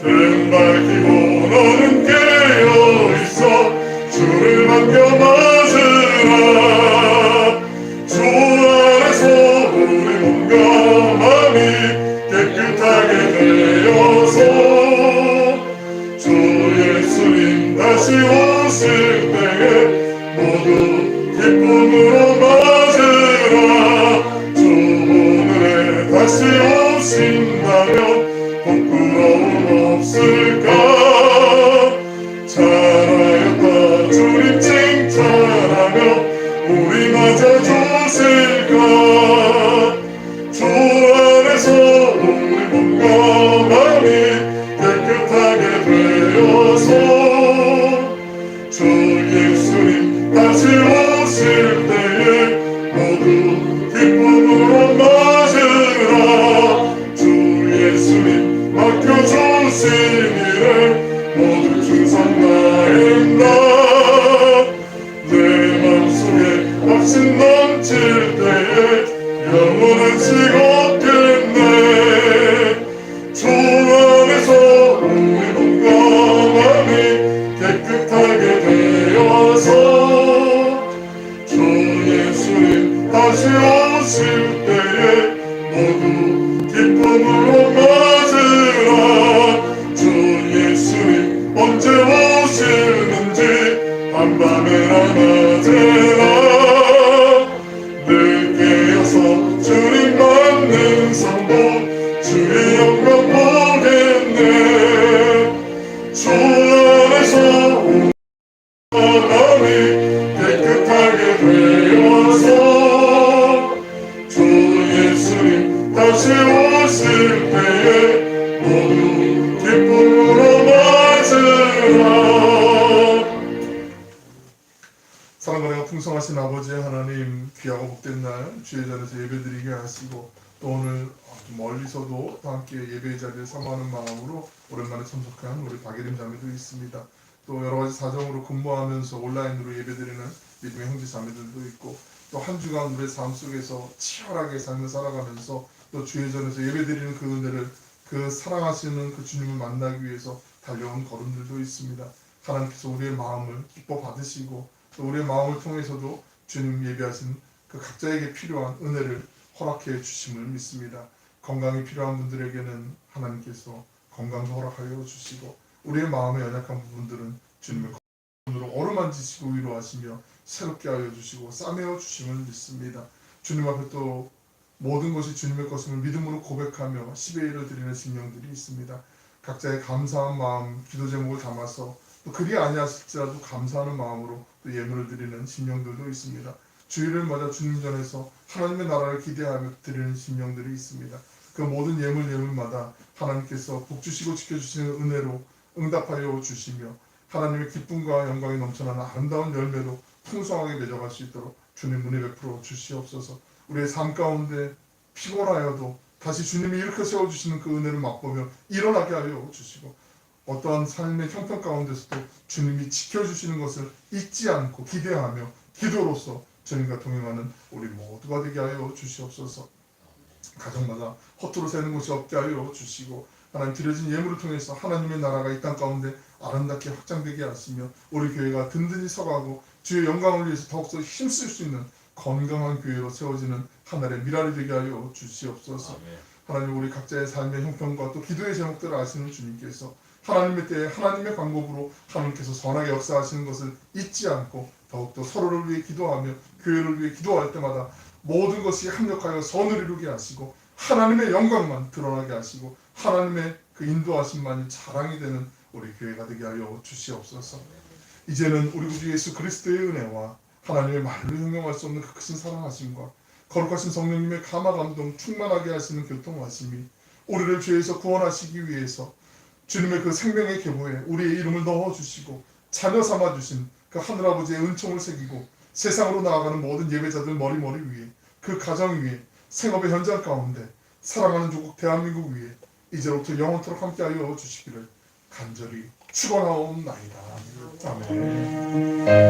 등 밝히고 너는 깨어있어 주를 반겨 맞으라. 주 안에서 우리 몸과 마음이 깨끗하게 되어서 주 예수님 다시 오실 때에 모두 기쁨으로 맞으라. 주 오늘에 다시 오신다면 부끄러움 없을까. 잘하였다 주님 칭찬하며 우리 맞아 주실까. 주 안에서 우리 몸과 마음이 깨끗하게 되어서 주 예수님 다시 오실 때에 모두 기쁨으로 맞으라. 주 예수님 맡겨주신 일에 모두 충성 다한다. 내 맘속에 확신 넘칠 때에 영원한 식 없겠네. 주 안에서 우리 몸과 마음이 깨끗하게 되어서 주 예수님 다시 오실 때에 모두 기쁨으로 맞으라. 주 예수님 언제 오시는지 한밤에나 낮에나 늘 깨어서 주님 맞는 성도 주의 영광 보겠네. 주 안에서 우리 마음이 깨끗하게 되어서 주 예수님 다시 오실 때에 모두 기쁨으로 맞으라. 사랑과 풍성하신 아버지 하나님, 귀하고 복된 날 주의 자리에서 예배드리게 하시고 또 오늘 좀 멀리서도 다 함께 예배의 자리에 사모하는 마음으로 오랜만에 참석한 우리 박예림 자매도 있습니다. 또 여러 가지 사정으로 근무하면서 온라인으로 예배드리는 믿음의 형제 자매들도 있고 또 한 주간 우리의 삶 속에서 치열하게 삶을 살아가면서 또 주의 전에서 예배드리는 그 은혜를 그 사랑하시는 그 주님을 만나기 위해서 달려온 걸음들도 있습니다. 하나님께서 우리의 마음을 기뻐 받으시고 또 우리의 마음을 통해서도 주님 예배하신 그 각자에게 필요한 은혜를 허락해 주심을 믿습니다. 건강이 필요한 분들에게는 하나님께서 건강도 허락하여 주시고 우리의 마음의 연약한 부분들은 주님의 손으로 어루만지시고 위로하시며 새롭게 하여 주시고 싸매어 주심을 믿습니다. 주님 앞에 또 모든 것이 주님의 것임을 믿음으로 고백하며 10의 1을 드리는 심령들이 있습니다. 각자의 감사한 마음, 기도 제목을 담아서 또 그리 아니하실지라도 감사하는 마음으로 또 예물을 드리는 심령들도 있습니다. 주일을 맞아 주님 전에서 하나님의 나라를 기대하며 드리는 심령들이 있습니다. 그 모든 예물마다 하나님께서 복주시고 지켜주시는 은혜로 응답하여 주시며 하나님의 기쁨과 영광이 넘쳐나는 아름다운 열매로 풍성하게 맺어갈 수 있도록 주님 은혜 베풀어 주시옵소서. 우리의 삶 가운데 피곤하여도 다시 주님이 일으켜 세워주시는 그 은혜를 맛보며 일어나게 하여 주시고 어떠한 삶의 형편 가운데서도 주님이 지켜주시는 것을 잊지 않고 기대하며 기도로서 주님과 동행하는 우리 모두가 되게 하여 주시옵소서. 가정마다 허투루 세는 것이 없게 하여 주시고 하나님 드려진 예물을 통해서 하나님의 나라가 이 땅 가운데 아름답게 확장되게 하시며 우리 교회가 든든히 서가고 주의 영광을 위해서 더욱더 힘쓸 수 있는 건강한 교회로 세워지는 하늘의 미랄이 되게 하여 주시옵소서. 하나님 우리 각자의 삶의 형편과 또 기도의 제목들을 아시는 주님께서 하나님의 때에 하나님의 방법으로 하나님께서 선하게 역사하시는 것을 잊지 않고 더욱더 서로를 위해 기도하며 교회를 위해 기도할 때마다 모든 것이 합력하여 선을 이루게 하시고 하나님의 영광만 드러나게 하시고 하나님의 그 인도하심만이 자랑이 되는 우리 교회가 되게 하여 주시옵소서. 이제는 우리 구주 예수 그리스도의 은혜와 하나님의 말로 형용할 수 없는 그 크신 사랑하심과 거룩하신 성령님의 감화 감동 충만하게 하시는 교통하심이 우리를 죄에서 구원하시기 위해서 주님의 그 생명의 계보에 우리의 이름을 넣어주시고 자녀 삼아주신 그 하늘아버지의 은총을 새기고 세상으로 나아가는 모든 예배자들 머리머리 위에 그 가정 위에 생업의 현장 가운데 사랑하는 조국 대한민국 위에 이제로부터 영원토록 함께하여 주시기를 간절히 축원하옵나이다. 아멘.